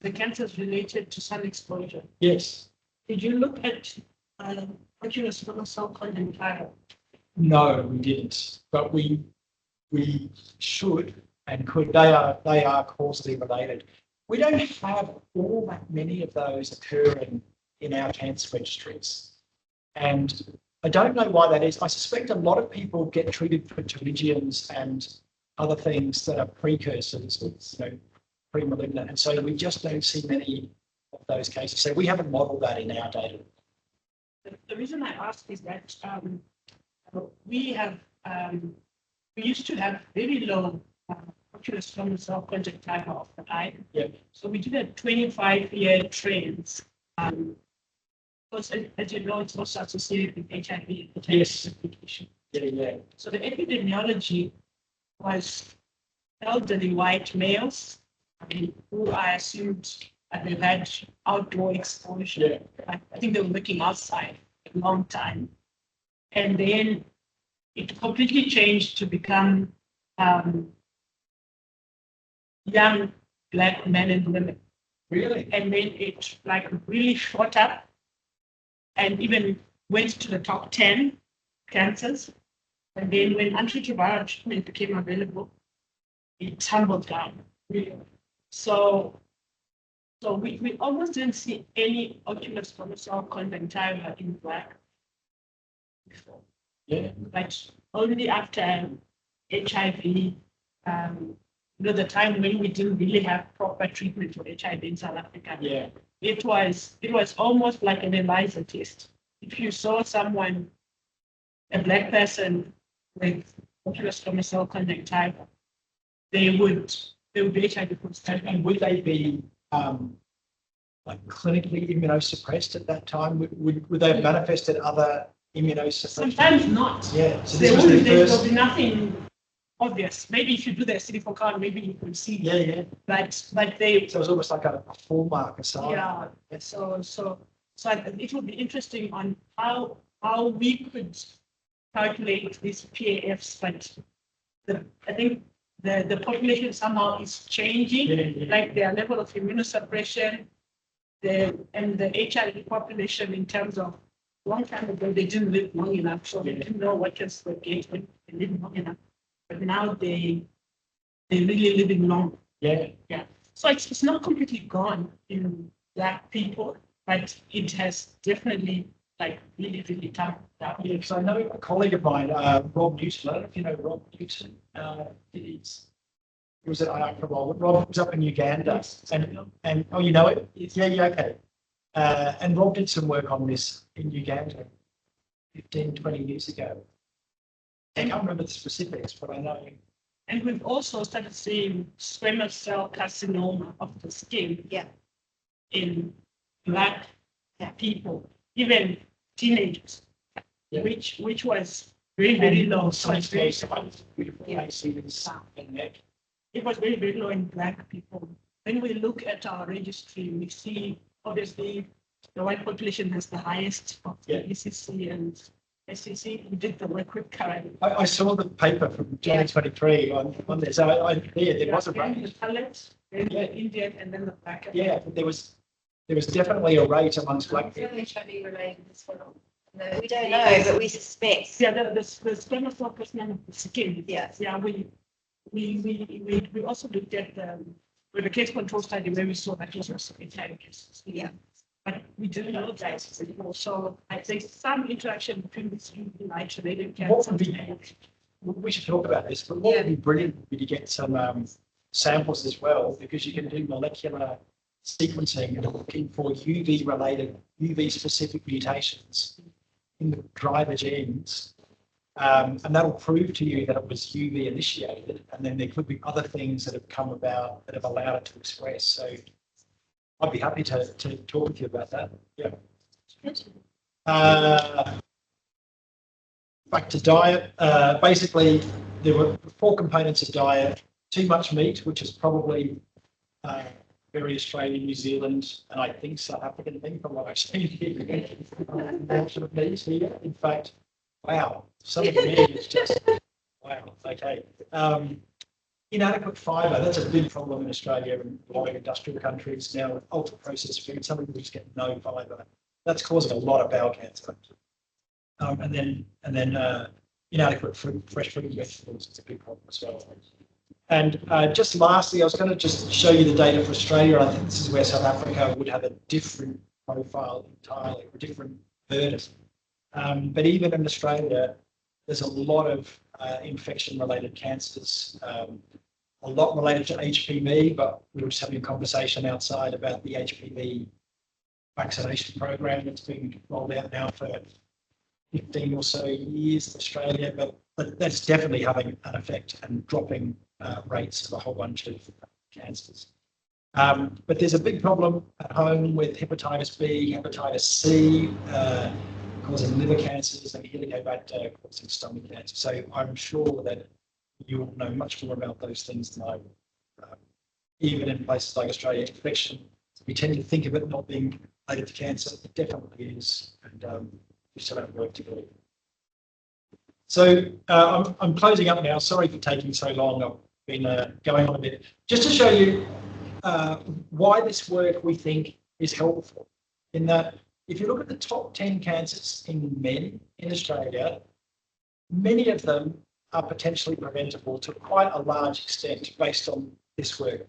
Speaker 4: the cancers related to sun exposure.
Speaker 3: Yes.
Speaker 4: Did you look at ocular squamous cell carcinoma?
Speaker 3: No, we didn't, but we should and could. They are causally related. We don't have all that many of those occurring in our cancer registries, and I don't know why that is. I suspect a lot of people get treated for pterygiums and other things that are precursors, pre-malignant, and so we just don't see many of those cases. So we haven't modelled that in our data.
Speaker 4: The reason I ask is that we used to have very low ocular squamous cell conjunctiva of the eye.
Speaker 3: Yeah.
Speaker 4: So we did a 25-year trend. Because as you know, it's also associated with HIV.
Speaker 3: Yes.
Speaker 4: Application.
Speaker 3: Yeah.
Speaker 4: So the epidemiology was elderly white males who I assumed they've had outdoor exposure.
Speaker 3: Yeah.
Speaker 4: I think they were working outside a long time. And then it completely changed to become young Black men and women.
Speaker 3: Really?
Speaker 4: And then it really shot up and even went to the top 10 cancers. And then when antiretroviral treatment became available, it tumbled down. Really. So we almost didn't see any ocular squamous cell conjunctiva in Black before.
Speaker 3: Yeah.
Speaker 4: But only after HIV, the time when we didn't really have proper treatment for HIV in South Africa.
Speaker 3: Yeah.
Speaker 4: It was almost like an ELISA test. If you saw someone, a Black person with ocular squamous cell conjunctiva, they would be HIV positive.
Speaker 3: And would they be clinically immunosuppressed at that time? Would they have manifested other immunosuppression?
Speaker 4: Sometimes not.
Speaker 3: Yeah. So
Speaker 4: There
Speaker 3: this was the
Speaker 4: will
Speaker 3: first.
Speaker 4: be nothing obvious. Maybe if you do the CD4 count, maybe you could see.
Speaker 3: Yeah.
Speaker 4: But they.
Speaker 3: So it was almost like a hallmark or something.
Speaker 4: Yeah. So it would be interesting on how we could calculate these PAFs, but I think the population somehow is changing,
Speaker 3: Yeah.
Speaker 4: like their level of immunosuppression, and the HIV population in terms of long time ago, they didn't live long enough, so they didn't know what cancers were getting when they lived long enough. But now they're really living long.
Speaker 3: Yeah.
Speaker 4: So it's not completely gone in Black people, but it has definitely really, really tough.
Speaker 3: Yeah, because I know a colleague of mine, Rob Newton. I don't know if you know Rob Newton. He was at Attributable. Rob was up in Uganda, and oh, you know it? Yeah, okay. And Rob did some work on this in Uganda 15, 20 years ago. I can't remember the specifics, but I know.
Speaker 4: And we've also started seeing squamous cell carcinoma of the skin in Black people, even teenagers, which was very, very low. So it's very, it was very, very low in Black people. When we look at our registry, we see obviously the white population has the highest of the ECC and SCC. We did the work with Karen.
Speaker 3: I saw the paper from 2023 on this. So there was a
Speaker 4: The
Speaker 3: range.
Speaker 4: colored, then the Indian, and then the Black.
Speaker 3: Yeah, there was there was definitely a rate amongst black people.
Speaker 5: HIV related as well.
Speaker 2: We don't know, but we suspect.
Speaker 4: Yeah, the spermatophore of the skin.
Speaker 2: Yes.
Speaker 4: Yeah, we also looked at with the case control study where we saw that those were satanic cases.
Speaker 2: Yeah.
Speaker 4: But we didn't know that anymore. So I think some interaction between these UV light related
Speaker 3: What
Speaker 4: cancers.
Speaker 3: would be, we should talk about this, but what would be brilliant would be to get some samples as well, because you can do molecular sequencing and looking for UV specific mutations in the driver genes. And that'll prove to you that it was UV initiated, and then there could be other things that have come about that have allowed it to express. So I'd be happy to talk with you about that. Yeah. Back to diet. Basically, there were 4 components of diet. Too much meat, which is probably very Australian, New Zealand, and I think South African thing from what I've seen here. Of meat here. In fact, wow, some of the meat is just wow. Okay. Inadequate fibre, that's a big problem in Australia and a lot of industrial countries now with ultra processed food. Some people just get no fibre. That's causing a lot of bowel cancer. And then inadequate fresh fruit and vegetables is a big problem as well. And just lastly, I was going to just show you the data for Australia. I think this is where South Africa would have a different profile entirely, a different burden. But even in Australia, there's a lot of infection-related cancers, a lot related to HPV, but we were just having a conversation outside about the HPV vaccination program that's been rolled out now for 15 or so years in Australia, but that's definitely having an effect and dropping rates of a whole bunch of cancers. But there's a big problem at home with hepatitis B, hepatitis C, causing liver cancers and Helicobacter causing stomach cancer. So I'm sure that you'll know much more about those things than I will. Even in places like Australia, infection, we tend to think of it not being related to cancer. It definitely is, and we still have work to do. So I'm closing up now. Sorry for taking so long. I've been going on a bit. Just to show you why this work we think is helpful, in that if you look at the top 10 cancers in men in Australia, many of them are potentially preventable to quite a large extent based on this work.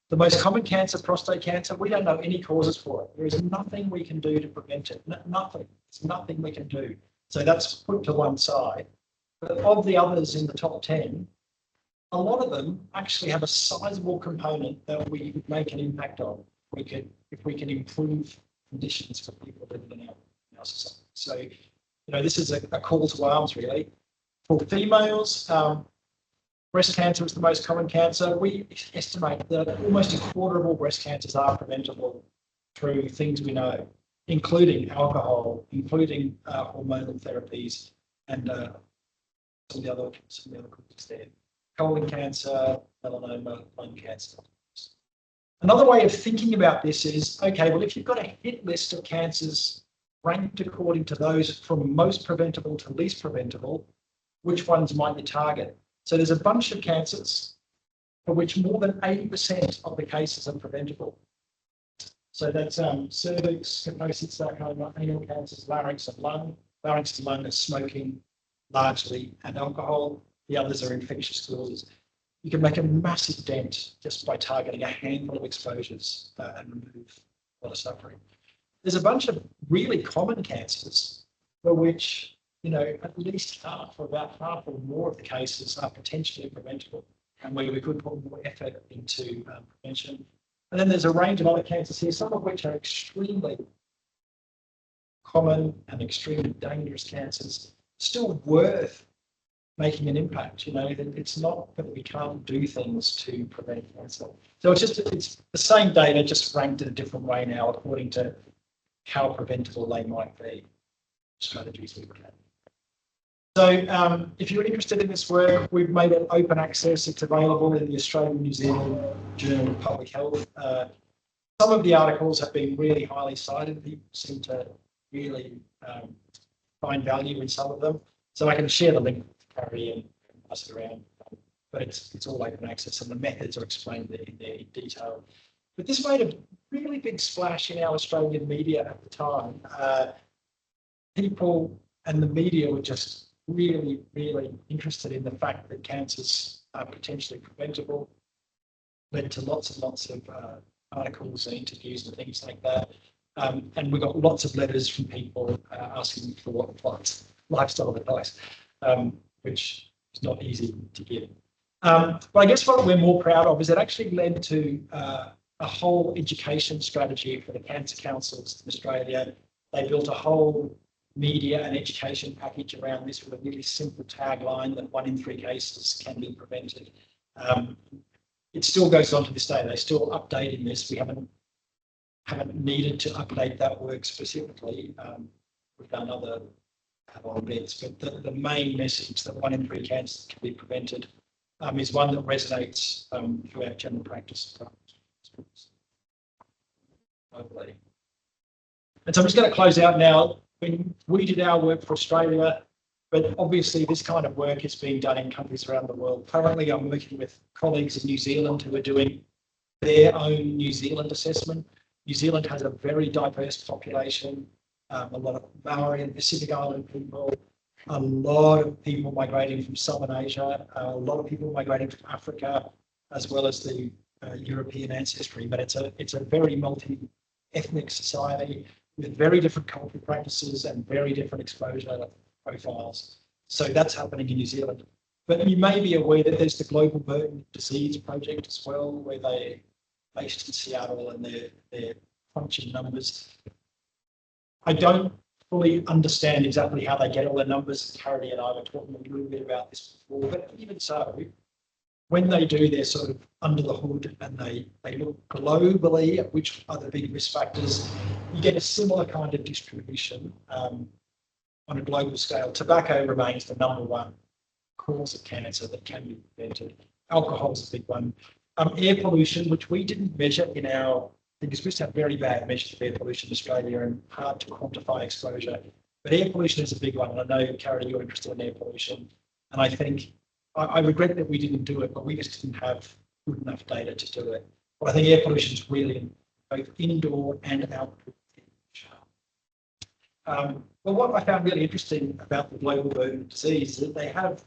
Speaker 3: The most common cancer, prostate cancer, we don't know any causes for it. There is nothing we can do to prevent it. Nothing. There's nothing we can do. So that's put to one side. But of the others in the top 10, a lot of them actually have a sizable component that we could make an impact on. If we can improve conditions for people living in our society. So, this is a call to arms, really. For females, breast cancer is the most common cancer. We estimate that almost a quarter of all breast cancers are preventable through things we know, including alcohol, including hormonal therapies, and some of the other causes there. Colon cancer, melanoma, lung cancer. Another way of thinking about this is, okay, well, if you've got a hit list of cancers ranked according to those from most preventable to least preventable, which ones might you target? So there's a bunch of cancers for which more than 80% of the cases are preventable. So that's cervix, mucosa sarcoma, anal cancers, larynx and lung. Larynx and lung are smoking largely and alcohol. The others are infectious causes. You can make a massive dent just by targeting a handful of exposures and remove a lot of suffering. There's a bunch of really common cancers for which, at least half or about half or more of the cases are potentially preventable, and where we could put more effort into prevention. And then there's a range of other cancers here, some of which are extremely common and extremely dangerous cancers, still worth making an impact. It's not that we can't do things to prevent cancer. So it's the same data, just ranked in a different way now according to how preventable they might be, strategies we would have. So if you're interested in this work, we've made it open access. It's available in the Australian New Zealand Journal of Public Health. Some of the articles have been really highly cited. People seem to really find value in some of them. So I can share the link to Carrie and pass it around. But it's all open access, and the methods are explained in there in detail. But this made a really big splash in our Australian media at the time. People and the media were just really, really interested in the fact that cancers are potentially preventable. Led to lots and lots of articles and interviews and things like that. And we got lots of letters from people asking for what lifestyle advice, which is not easy to give. But I guess what we're more proud of is it actually led to a whole education strategy for the cancer councils in Australia. They built a whole media and education package around this with a really simple tagline that 1 in 3 cases can be prevented. It still goes on to this day. They're still updating this. We haven't needed to update that work specifically. We've done other bits, but the main message that 1 in 3 cancers can be prevented is one that resonates throughout general practice. And so I'm just going to close out now. When we did our work for Australia, but obviously this kind of work is being done in countries around the world. Currently, I'm working with colleagues in New Zealand who are doing their own New Zealand assessment. New Zealand has a very diverse population, a lot of Maori and Pacific Island people, a lot of people migrating from Southern Asia, a lot of people migrating from Africa, as well as the European ancestry. But it's a very multi-ethnic society with very different cultural practices and very different exposure profiles. So that's happening in New Zealand. But you may be aware that there's the Global Burden Disease Project as well, where they're based in Seattle and they're crunching numbers. I don't fully understand exactly how they get all their numbers. Carrie and I were talking a little bit about this before, but even so, when they do their sort of under the hood and they look globally at which are the big risk factors, you get a similar kind of distribution on a global scale. Tobacco remains the #1 cause of cancer that can be prevented. Alcohol is a big one. Air pollution, which we didn't measure in our, because we used to have very bad measures of air pollution in Australia and hard to quantify exposure. But air pollution is a big one. And I know, Carrie, you're interested in air pollution. And I think, I regret that we didn't do it, but we just didn't have good enough data to do it. But I think air pollution is really both indoor and outdoor. But what I found really interesting about the global burden of disease is that they have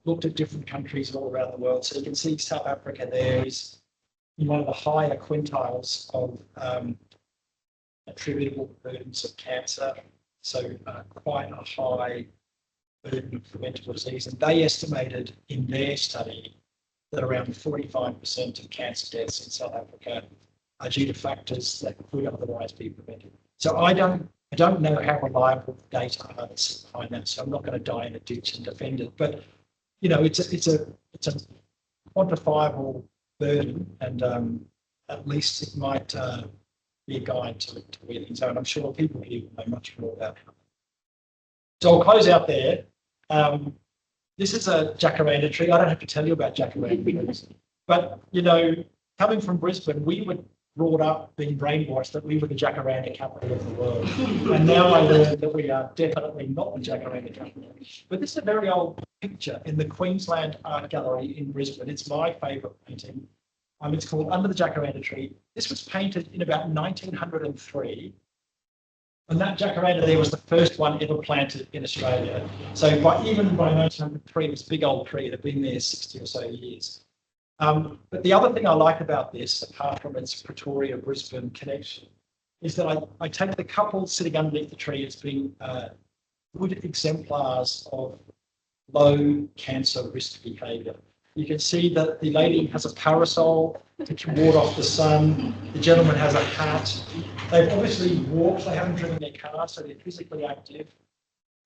Speaker 3: looked at different countries all around the world. So you can see South Africa there is in one of the higher quintiles of attributable burdens of cancer. So quite a high burden of preventable disease. And they estimated in their study that around 45% of cancer deaths in South Africa are due to factors that could otherwise be prevented. So I don't know how reliable the data are behind that, so I'm not going to die in a ditch and defend it. But you know, it's a quantifiable burden, and at least it might be a guide to where things are. And I'm sure people here will know much more about it. So I'll close out there. This is a jacaranda tree. I don't have to tell you about jacaranda trees, but you know, coming from Brisbane, we were brought up being brainwashed that we were the jacaranda capital of the world. And now I learned that we are definitely not the jacaranda capital. But this is a very old picture in the Queensland Art Gallery in Brisbane. It's my favourite painting. It's called Under the Jacaranda Tree. This was painted in about 1903. And that jacaranda there was the first one ever planted in Australia. So even by 1903, this big old tree had been there 60 or so years. But the other thing I like about this, apart from its Pretoria-Brisbane connection, is that I take the couple sitting underneath the tree as being good exemplars of low cancer risk behaviour. You can see that the lady has a parasol to ward off the sun. The gentleman has a hat. They've obviously walked. They haven't driven their car, so they're physically active.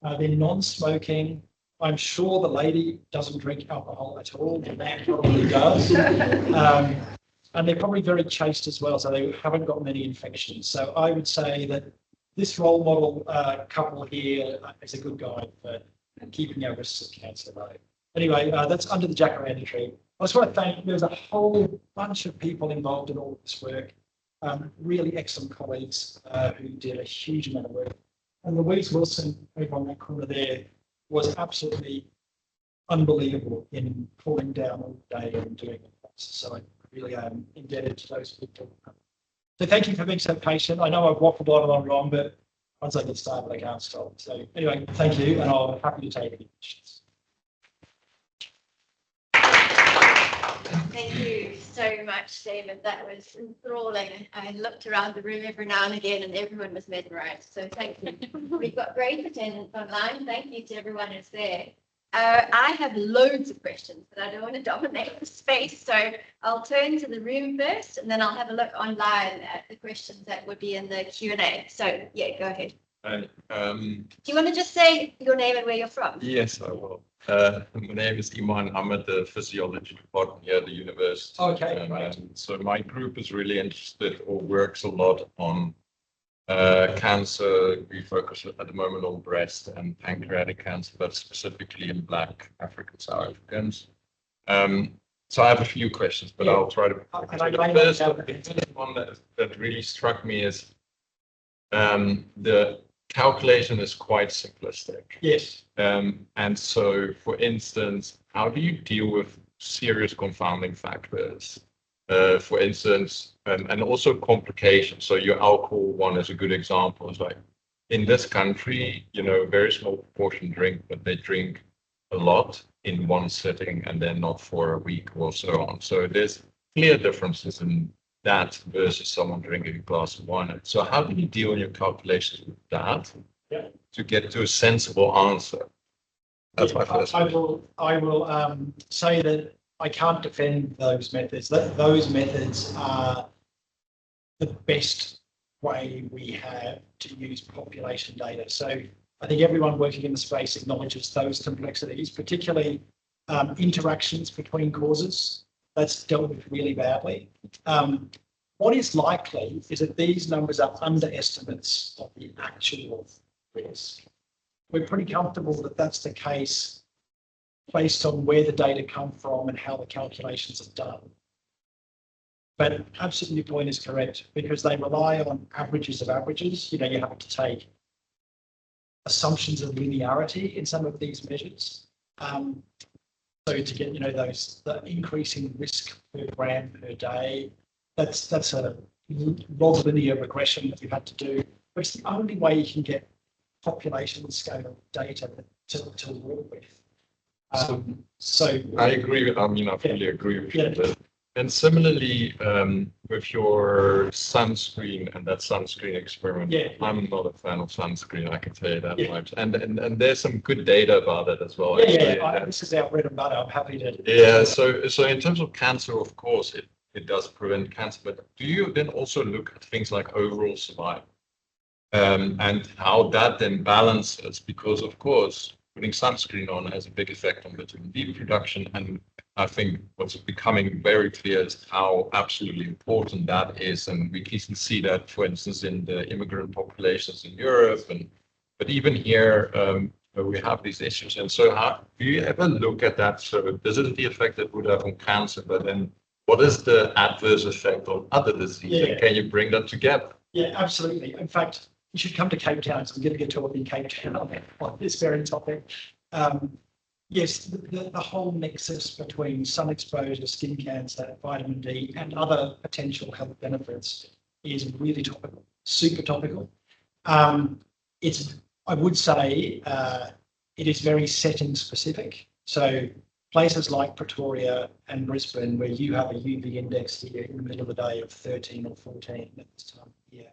Speaker 3: They're non-smoking. I'm sure the lady doesn't drink alcohol at all. The man probably does. And they're probably very chaste as well, so they haven't got many infections. So I would say that this role model couple here is a good guide for keeping our risks of cancer low. Anyway, that's Under the Jacaranda Tree. I just want to thank, there's a whole bunch of people involved in all of this work, really excellent colleagues who did a huge amount of work. And Louise Wilson, over on that corner there, was absolutely unbelievable in pulling down all day and doing it. So I really am indebted to those people. So thank you for being so patient. I know I've waffled on and on wrong, but once I get started, I can't stop. So anyway, thank you, and I'll be happy to take any questions.
Speaker 2: Thank you so much, David. That was enthralling. I looked around the room every now and again and everyone was mesmerized. So thank you. We've got great attendance online. Thank you to everyone who's there. I have loads of questions, but I don't want to dominate the space. So I'll turn to the room first and then I'll have a look online at the questions that would be in the Q&A. So yeah, go ahead.
Speaker 6: Hi,
Speaker 2: Do you want to just say your name and where you're from?
Speaker 6: yes, I will. My name is Iman. I'm at the physiology department here at the university.
Speaker 3: Okay, great.
Speaker 6: So my group is really interested or works a lot on cancer. We focus at the moment on breast and pancreatic cancer, but specifically in Black African South Africans. So I have a few questions, but
Speaker 3: Yeah.
Speaker 6: I'll try to.
Speaker 3: And I
Speaker 6: The
Speaker 3: may
Speaker 6: first
Speaker 3: not have-
Speaker 6: one that really struck me is the calculation is quite simplistic.
Speaker 3: Yes.
Speaker 6: And so, for instance, how do you deal with serious confounding factors? For instance, and also complications. So your alcohol one is a good example. It's like in this country, you know, a very small proportion drink, but they drink a lot in one sitting and then not for a week or so on. So there's clear differences in that versus someone drinking a glass of wine. So how do you deal in your calculations with that to get to a sensible answer? That's my first question.
Speaker 3: I will say that I can't defend those methods. Those methods are the best way we have to use population data. So I think everyone working in the space acknowledges those complexities, particularly interactions between causes. That's dealt with really badly. What is likely is that these numbers are underestimates of the actual risk. We're pretty comfortable that that's the case based on where the data come from and how the calculations are done. But absolutely your point is correct because they rely on averages of averages. You know, you have to take assumptions of linearity in some of these measures. So to get, you know, the increasing risk per gram per day, that's a log linear regression that you've had to do. But it's the only way you can get population scale data to work with. So
Speaker 6: I agree with, I mean, I fully agree with
Speaker 3: Yeah.
Speaker 6: you. And similarly, with your sunscreen and that sunscreen experiment,
Speaker 3: Yeah.
Speaker 6: I'm not a fan of sunscreen, I can tell you that
Speaker 3: Yeah.
Speaker 6: much. And there's some good data about it as well.
Speaker 3: This is our bread and butter. I'm happy to.
Speaker 6: Yeah, so in terms of cancer, of course, it does prevent cancer, but do you then also look at things like overall survival? And how that then balances, because of course, putting sunscreen on has a big effect on vitamin D production. And I think what's becoming very clear is how absolutely important that is. And we can see that, for instance, in the immigrant populations in Europe, but even here, where we have these issues. And so how do you ever look at that? So this is the effect that would have on cancer, but then what is the adverse effect on other diseases?
Speaker 3: Yeah.
Speaker 6: Can you bring that together?
Speaker 3: Yeah, absolutely. In fact, you should come to Cape Town. So I'm going to get talking Cape Town on this very topic. Yes, the whole nexus between sun exposure, skin cancer, vitamin D, and other potential health benefits is really topical, super topical. I would say it is very setting specific. So places like Pretoria and Brisbane, where you have a UV index here in the middle of the day of 13 or 14 at this time of year,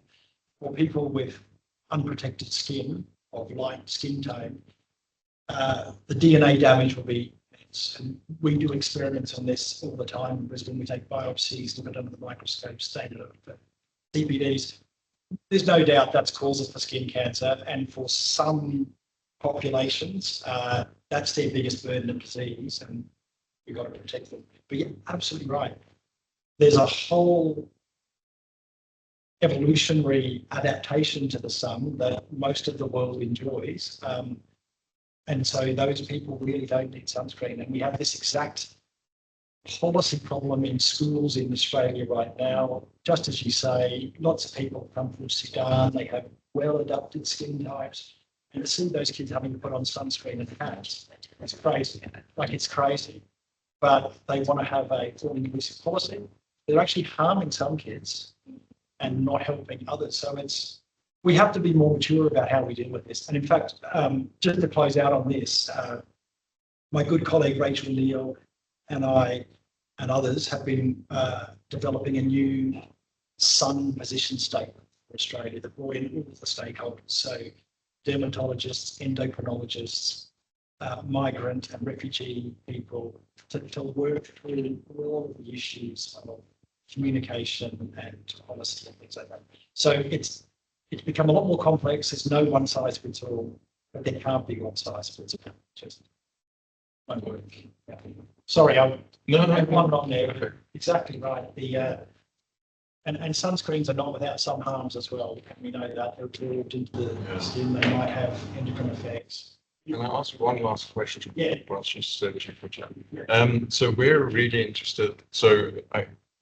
Speaker 3: for people with unprotected skin, of light skin tone, the DNA damage will be immense. And we do experiments on this all the time in Brisbane. We take biopsies, look at under the microscope, stain it for CBDs. There's no doubt that's causes for skin cancer, and for some populations, that's their biggest burden of disease, and we've got to protect them. But you're absolutely right. There's a whole evolutionary adaptation to the sun that most of the world enjoys. And so those people really don't need sunscreen. And we have this exact policy problem in schools in Australia right now. Just as you say, lots of people come from Sudan, they have well-adapted skin types. And to see those kids having to put on sunscreen and hats, it's crazy. Like, it's crazy. But they want to have a all-inclusive policy. They're actually harming some kids and not helping others. So we have to be more mature about how we deal with this. And in fact, just to close out on this, my good colleague Rachel Neal and I and others have been developing a new sun position statement for Australia that brought in all the stakeholders. So dermatologists, endocrinologists, migrant and refugee people to work through all of the issues of communication and policy and things like that. So it's become a lot more complex. There's no one size fits all, but there can't be one size fits all. Just won't work. Yeah. Sorry, I had one on there. Exactly right. And sunscreens are not without some harms as well. We know that they're absorbed into the skin. They might have endocrine effects.
Speaker 6: Can I ask one last question?
Speaker 3: Yeah.
Speaker 6: Whilst you're searching for chat. So we're really interested. So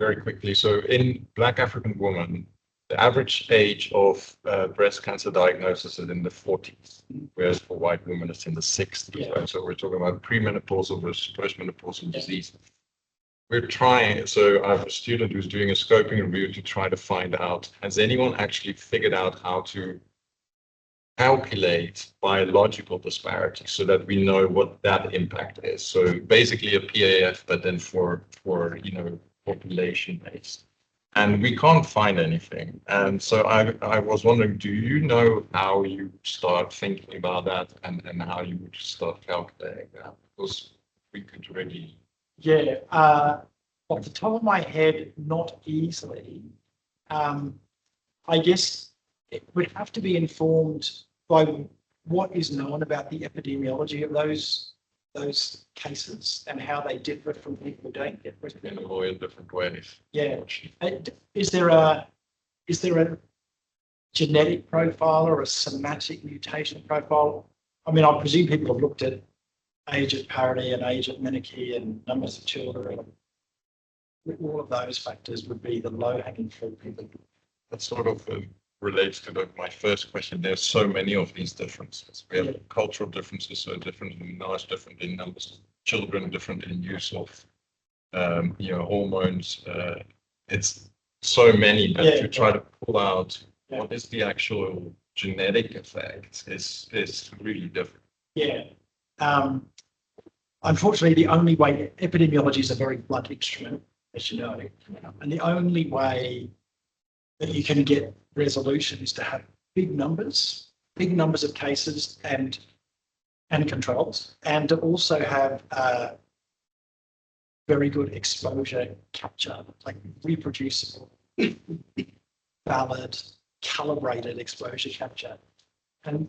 Speaker 6: very quickly. So in Black African women, the average age of breast cancer diagnosis is in the 40s, whereas for white women it's in the 60s.
Speaker 3: Yeah.
Speaker 6: Right? So we're talking about premenopausal versus postmenopausal disease. We're trying, so I have a student who's doing a scoping review to try to find out, has anyone actually figured out how to calculate biological disparities so that we know what that impact is? So basically a PAF, but then for population based. And we can't find anything. And so I was wondering, do you know how you start thinking about that and how you would start calculating that? Because we could really...
Speaker 3: Yeah, off the top of my head, not easily. I guess it would have to be informed by what is known about the epidemiology of those cases and how they differ from people who don't get breast cancer.
Speaker 6: in different ways.
Speaker 3: Yeah. Is there a genetic profile or a somatic mutation profile? I mean, I presume people have looked at age at parity and age at menarche and numbers of children. All of those factors would be the low-hanging fruit.
Speaker 6: That sort of relates to my first question. There's so many of these differences. We have cultural differences, so different in knowledge, different in numbers of children, different in use of hormones. It's so many, but to try to pull out what is the actual genetic effect is really different.
Speaker 3: Yeah. Unfortunately, the only way, epidemiology is a very blunt instrument, as you know, and the only way that you can get resolution is to have big numbers of cases and controls, and to also have very good exposure capture, like reproducible, valid, calibrated exposure capture. And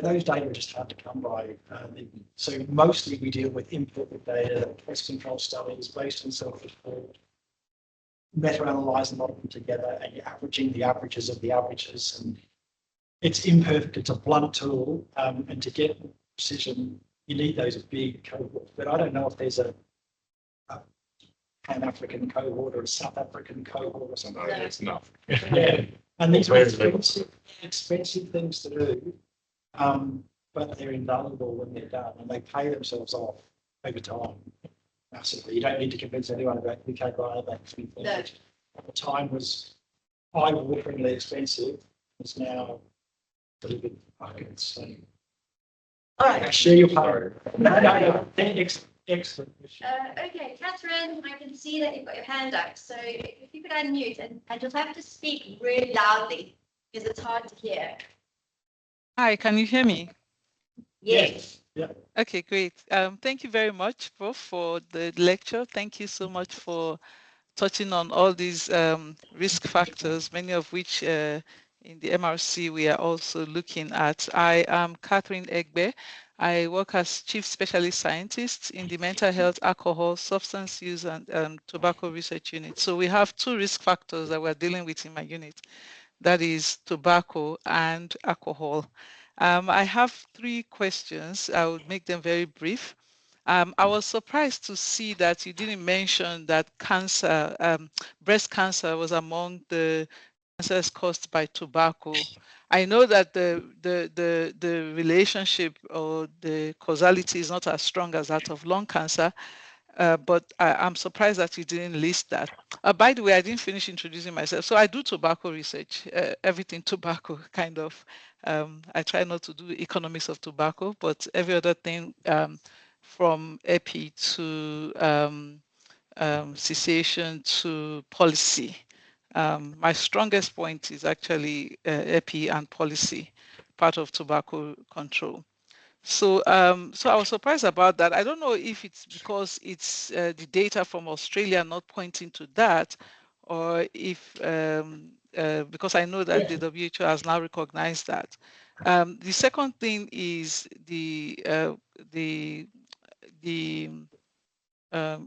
Speaker 3: those data are just hard to come by. So mostly we deal with input data, test control studies based on self-report, meta-analyze a lot of them together, and you're averaging the averages of the averages. And it's imperfect, it's a blunt tool, and to get precision, you need those big cohorts. But I don't know if there's a Pan-African cohort or a South African cohort or something.
Speaker 6: No, it's not.
Speaker 3: Yeah, and these are expensive things to do. But they're invaluable when they're done, and they pay themselves off over time massively. You don't need to convince anyone about UK biobanks. At the time was eye-wateringly expensive. It's now a little bit market. So,
Speaker 2: All right.
Speaker 3: share your power. No. Excellent.
Speaker 2: Okay, Catherine, I can see that you've got your hand up. So if you could unmute and you'll have to speak really loudly because it's hard to hear.
Speaker 1: Hi, can you hear me?
Speaker 2: Yes.
Speaker 3: Yeah.
Speaker 1: Okay, great. Thank you very much, Prof, for the lecture. Thank you so much for touching on all these risk factors, many of which in the MRC we are also looking at. I am Catherine Egbe. I work as Chief Specialist Scientist in the Mental Health, Alcohol, Substance Use and Tobacco Research Unit. So we have two risk factors that we're dealing with in my unit. That is tobacco and alcohol. I have three questions. I would make them very brief. I was surprised to see that you didn't mention that cancer, breast cancer was among the cancers caused by tobacco. I know that the relationship or the causality is not as strong as that of lung cancer, but I'm surprised that you didn't list that. By the way, I didn't finish introducing myself. So I do tobacco research, everything tobacco kind of. I try not to do economics of tobacco, but every other thing from EPI to cessation to policy. My strongest point is actually EPI and policy, part of tobacco control. So, so I was surprised about that. I don't know if it's because it's the data from Australia not pointing to that, or if because I know that the WHO has now recognized that. The second thing is the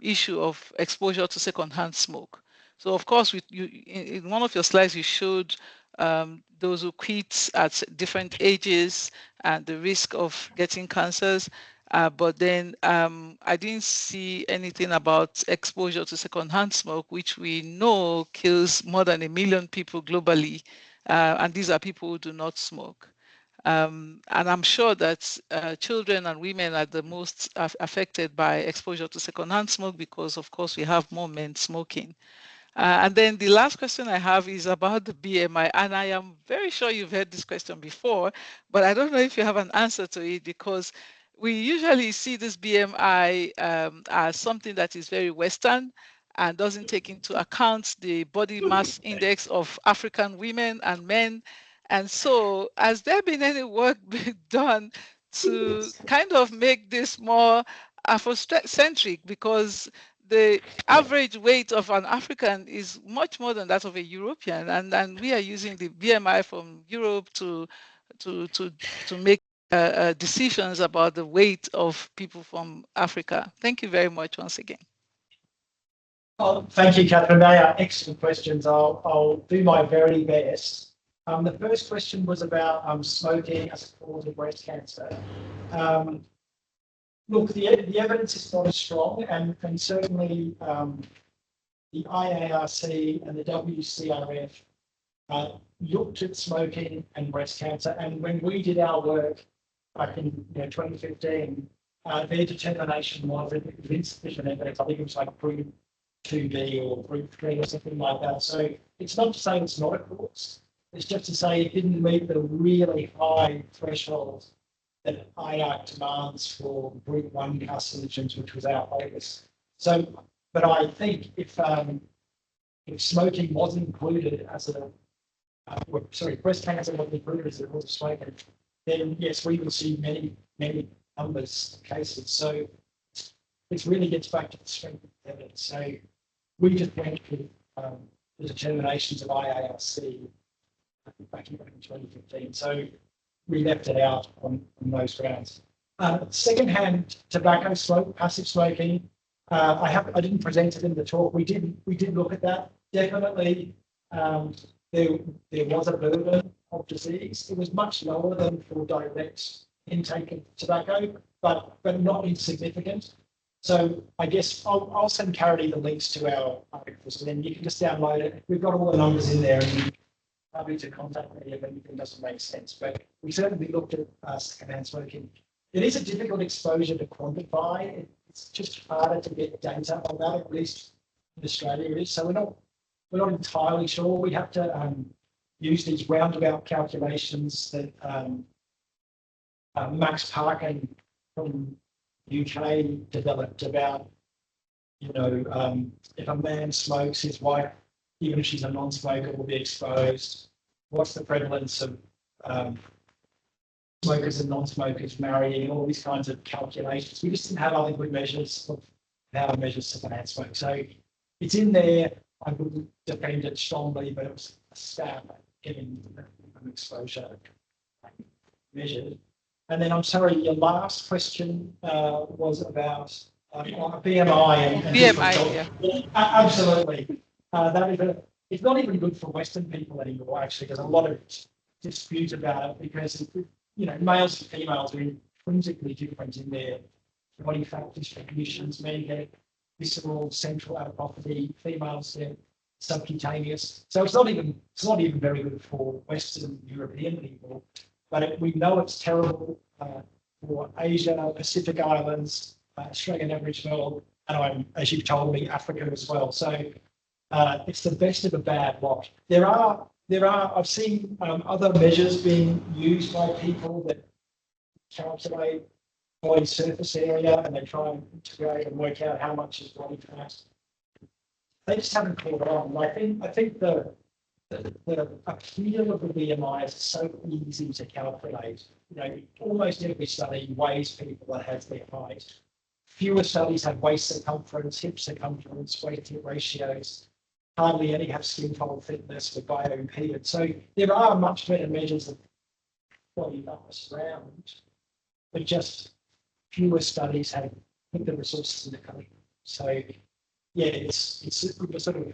Speaker 1: issue of exposure to secondhand smoke. So of course, in one of your slides, you showed those who quit at different ages and the risk of getting cancers. But then I didn't see anything about exposure to secondhand smoke, which we know kills more than 1 million people globally. And these are people who do not smoke. And I'm sure that children and women are the most affected by exposure to secondhand smoke because, of course, we have more men smoking. And then the last question I have is about the BMI. And I am very sure you've heard this question before, but I don't know if you have an answer to it because we usually see this BMI as something that is very Western and doesn't take into account the body mass index of African women and men. And so, has there been any work being done to kind of make this more Afrocentric? Because the average weight of an African is much more than that of a European, and we are using the BMI from Europe to make decisions about the weight of people from Africa. Thank you very much once again.
Speaker 3: Oh, thank you, Catherine. They are excellent questions. I'll do my very best. The first question was about smoking as a cause of breast cancer. Look, the evidence is not as strong, and certainly the IARC and the WCRF looked at smoking and breast cancer. And when we did our work back in 2015, their determination was that it was insufficient evidence. I think it was like group 2B or group 3 or something like that. So it's not to say it's not a cause. It's just to say it didn't meet the really high threshold that IARC demands for group 1 carcinogens, which was our focus. So, but I think if smoking was included as a, breast cancer was included as a cause of smoking, then yes, we will see many numbers of cases. So it really gets back to the strength of the evidence. So we just went with the determinations of IARC back in 2015. So we left it out on those grounds. Secondhand tobacco smoke, passive smoking. I didn't present it in the talk. We did look at that. Definitely, there was a burden of disease. It was much lower than for direct intake of tobacco, but not insignificant. So I guess I'll send Carity the links to our articles, and then you can just download it. We've got all the numbers in there, and happy to contact me if anything doesn't make sense. But we certainly looked at secondhand smoking. It is a difficult exposure to quantify. It's just harder to get data on that, at least in Australia it is. So we're not entirely sure. We have to use these roundabout calculations that Max Parkin from UK developed about, if a man smokes, his wife, even if she's a non-smoker, will be exposed. What's the prevalence of smokers and non-smokers marrying, all these kinds of calculations. We just didn't have other good measures of how to measure secondhand smoke. So it's in there. I wouldn't defend it strongly, but it was a stab at getting an exposure measured. And then I'm sorry, your last question was about BMI and
Speaker 1: BMI, yeah.
Speaker 3: Absolutely. It's not even good for Western people anymore, actually. There's a lot of dispute about it because, males and females are intrinsically different in their body fat distributions. Men get visceral central adiposity, females get subcutaneous. So it's not even very good for Western European people. But we know it's terrible for Asia, Pacific Islands, Australian Aboriginal, and I'm, as you've told me, Africa as well. So it's the best of a bad lot. I've seen other measures being used by people that calculate body surface area, and they try and integrate and work out how much is body fat. They just haven't caught on. I think the appeal of the BMI is so easy to calculate. You know, almost every study weighs people that has their height. Fewer studies have waist circumference, hip circumference, weight to hip ratios. Hardly any have skin fold thickness for bioimpedance. So there are much better measures of body mass around, but just fewer studies have put the resources in the country. So yeah, it's sort of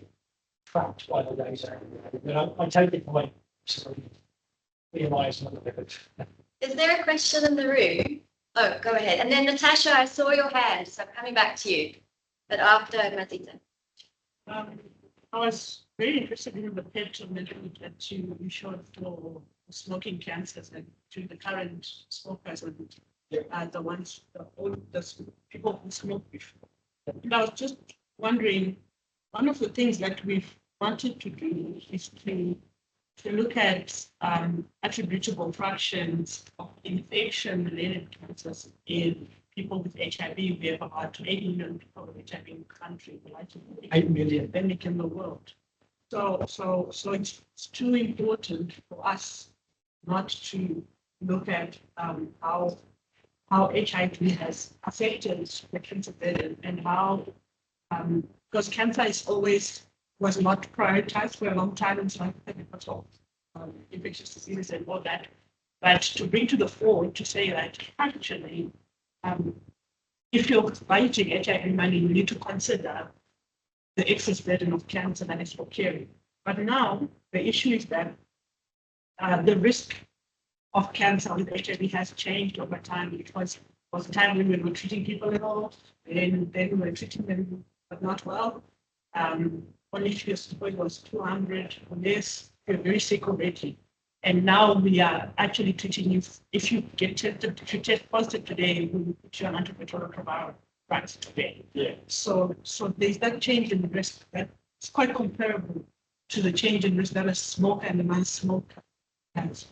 Speaker 3: trapped by the data. But I take the point. So BMI is not a limit.
Speaker 2: Is there a question in the room? Oh, go ahead. And then Natasha, I saw your hand, so I'm coming back to you. But after Matita.
Speaker 4: I was very interested in the picture that you showed for smoking cancers and to the current smokers and the ones, the people who smoked before. And I was just wondering, one of the things that we've wanted to do is to look at attributable fractions of infection-related cancers in people with HIV. We have about 80 million people with HIV in the country,
Speaker 3: 8 million
Speaker 4: endemic in the world. So it's too important for us not to look at how HIV has affected the cancer burden and how because cancer was not prioritized for a long time in South Africa because of infectious diseases and all that. But to bring to the fore to say that actually, if you're budgeting HIV money, you need to consider the excess burden of cancer that is occurring. But now the issue is that the risk of cancer with HIV has changed over time. It was a time when we were treating people at all, and then we were treating them but not well. Only if your score was 200 or less, you're very sick already. And now we are actually treating you. If you get tested, if you test positive today, we will put you on antiretroviral drugs today.
Speaker 3: Yeah.
Speaker 4: So there's that change in risk that is quite comparable to the change in risk that a smoker and a non-smoker has.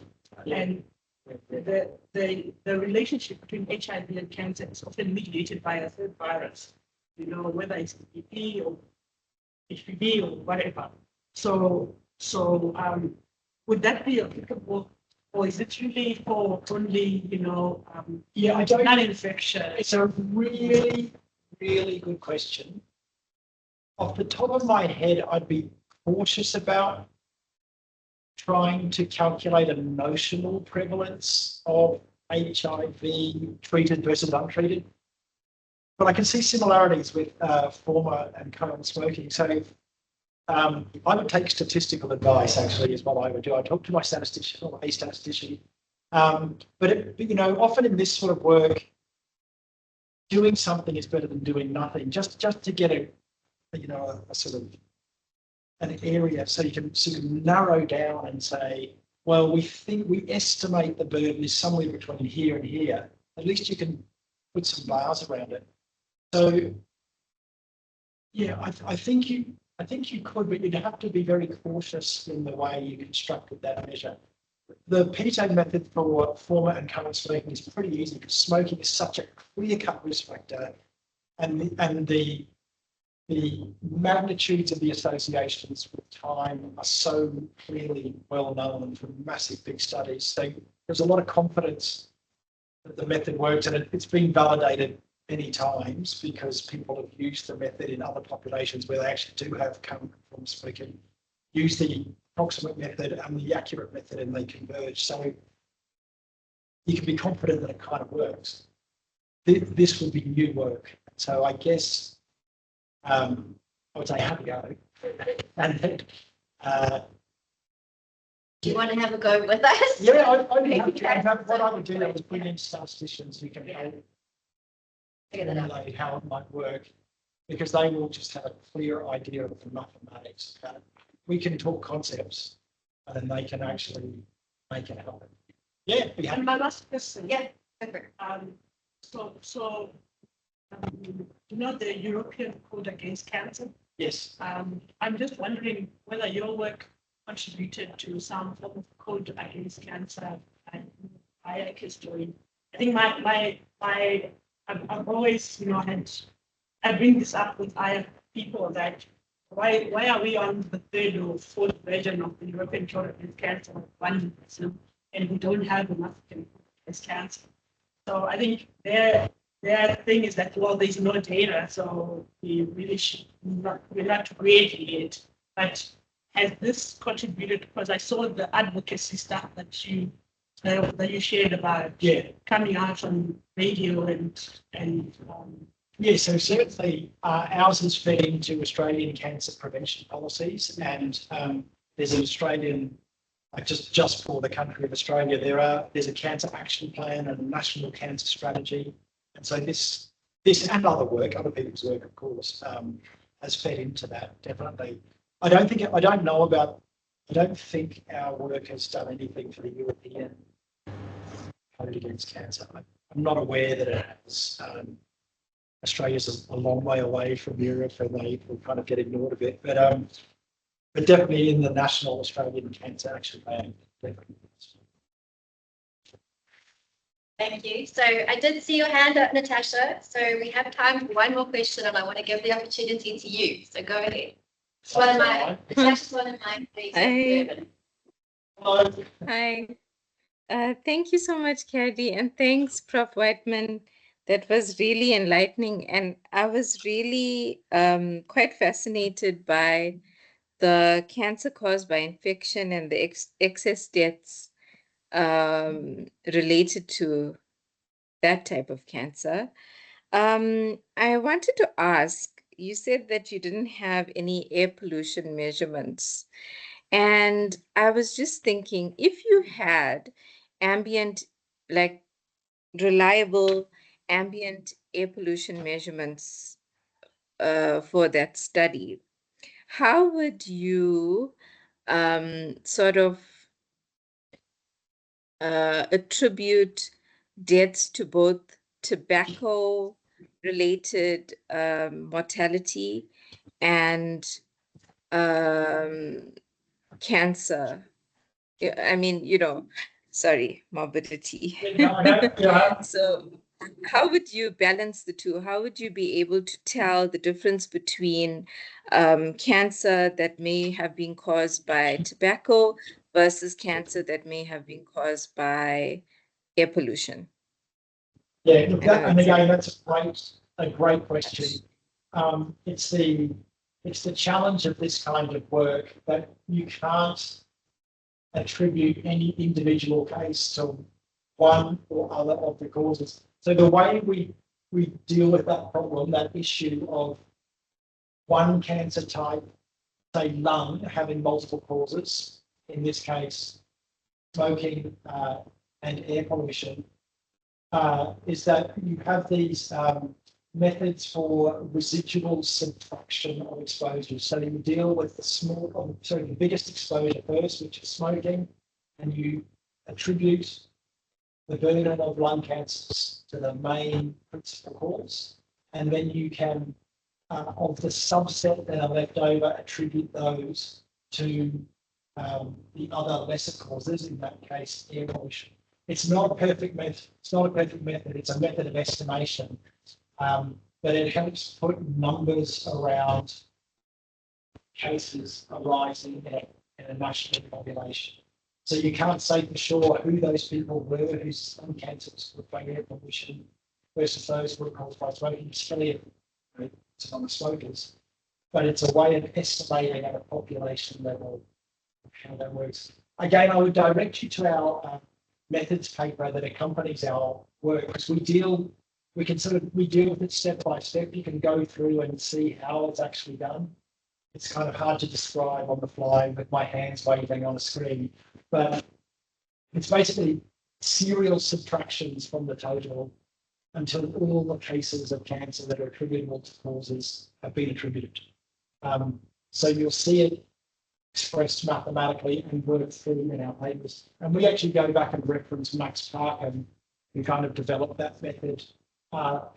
Speaker 4: And the relationship between HIV and cancer is often mediated by a third virus, whether it's EPP or HPV or whatever. So would that be applicable, or is it really for only,
Speaker 3: I don't.
Speaker 4: non-infection?
Speaker 3: It's a really, really good question. Off the top of my head, I'd be cautious about trying to calculate a notional prevalence of HIV treated versus untreated. But I can see similarities with former and current smoking. So I would take statistical advice, actually, is what I would do. I talk to my statistician or a statistician. But often in this sort of work, doing something is better than doing nothing. Just to get a sort of an area, so you can narrow down and say, well, we estimate the burden is somewhere between here and here. At least you can put some bars around it. So yeah, I think you could, but you'd have to be very cautious in the way you constructed that measure. The PTAG method for former and current smoking is pretty easy because smoking is such a clear-cut risk factor, and the magnitudes of the associations with time are so clearly well known from massive big studies. So there's a lot of confidence that the method works, and it's been validated many times because people have used the method in other populations where they actually do have come from smoking, use the approximate method and the accurate method, and they converge. So you can be confident that it kind of works. This will be new work. So I guess I would say have a go. And then,
Speaker 2: do you want to have a go with us?
Speaker 3: Yeah, what I would do is bring in statisticians who can help formulate how it might work, because they will just have a clear idea of the mathematics. We can talk concepts, and then they can actually make it happen. Yeah, be happy.
Speaker 4: And my last question.
Speaker 2: Yeah.
Speaker 4: you know, the European Code Against Cancer.
Speaker 3: Yes.
Speaker 4: I'm just wondering whether your work contributed to some form of code against cancer and IAC is doing. I think I've always, I bring this up with IAC people that why are we on the third or fourth version of the European Code Against Cancer, 100%, and we don't have enough against cancer? So I think their thing is that, well, there's no data, so we really should we're not ready yet. But has this contributed? Because I saw the advocacy stuff that you shared about coming out on radio and
Speaker 3: yeah, so certainly ours is fed into Australian cancer prevention policies, and there's an Australian, just for the country of Australia, there's a cancer action plan and a national cancer strategy, and so this and other people's work, of course, has fed into that definitely. I don't think our work has done anything for the European Code Against Cancer. I'm not aware that it has. Australia's a long way away from Europe, and they will kind of get ignored a bit. But definitely in the National Australian Cancer Action Plan. Definitely.
Speaker 2: Thank you. So I did see your hand up, Natasha. So we have time for one more question, and I want to give the opportunity to you. So go ahead. Natasha's one of mine, please.
Speaker 7: Hi. Thank you so much, Kerry, and thanks, Prof. Whiteman. That was really enlightening, and I was really quite fascinated by the cancer caused by infection and the excess deaths related to that type of cancer. I wanted to ask, you said that you didn't have any air pollution measurements, and I was just thinking, if you had ambient, like reliable ambient air pollution measurements for that study, how would you sort of attribute deaths to both tobacco-related mortality and cancer? I mean, sorry, morbidity. So how would you balance the two? How would you be able to tell the difference between cancer that may have been caused by tobacco versus cancer that may have been caused by air pollution?
Speaker 3: Yeah, look, and again, that's a great question. It's the challenge of this kind of work that you can't attribute any individual case to one or other of the causes. So the way we deal with that problem, that issue of one cancer type, say lung, having multiple causes, in this case, smoking and air pollution, is that you have these methods for residual subtraction of exposure. So you deal with the biggest exposure first, which is smoking, and you attribute the burden of lung cancers to the main principal cause, and then you can, of the subset that are left over, attribute those to the other lesser causes, in that case, air pollution. It's not a perfect method. It's a method of estimation, but it helps put numbers around cases arising in a national population. So you can't say for sure who those people were whose lung cancers were by air pollution versus those who were caused by smoking. It's really on the smokers, but it's a way of estimating at a population level how that works. Again, I would direct you to our methods paper that accompanies our work, because we deal with it step by step. You can go through and see how it's actually done. It's kind of hard to describe on the fly with my hands waving on a screen, but it's basically serial subtractions from the total until all the cases of cancer that are attributable to causes have been attributed. So you'll see it expressed mathematically and worked through in our papers. And we actually go back and reference Max Parkham, who kind of developed that method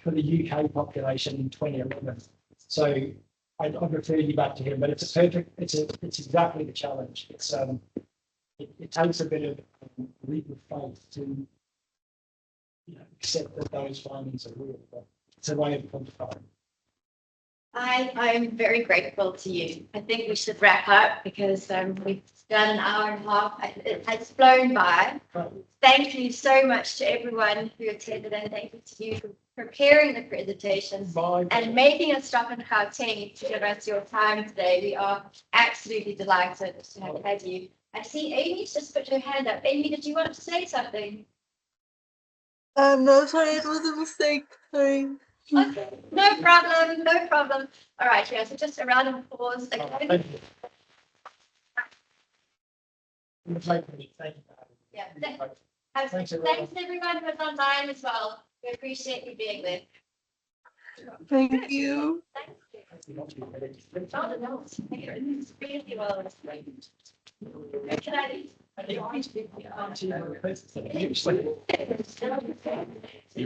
Speaker 3: for the UK population in 2011. So I'd refer you back to him, but it's exactly the challenge. It takes a bit of leap of faith to accept that those findings are real, but it's a way of quantifying.
Speaker 2: I'm very grateful to you. I think we should wrap up because we've done an hour and a half. It has flown by. Thank you so much to everyone who attended, and thank you to you for preparing the presentation and making us stop in Gauteng to give us your time today. We are absolutely delighted to have had you. I see Amy's just put her hand up. Amy, did you want to say something?
Speaker 8: No, sorry, it was a mistake. Sorry.
Speaker 2: Okay, no problem, no problem. All right, yeah, so just a round of applause. Okay.
Speaker 3: Thank you.
Speaker 2: Yeah. Thanks everyone who was online as well. We appreciate you being there.
Speaker 8: Thank you.
Speaker 2: Thank you. Oh, no, it's really well explained. Can I leave?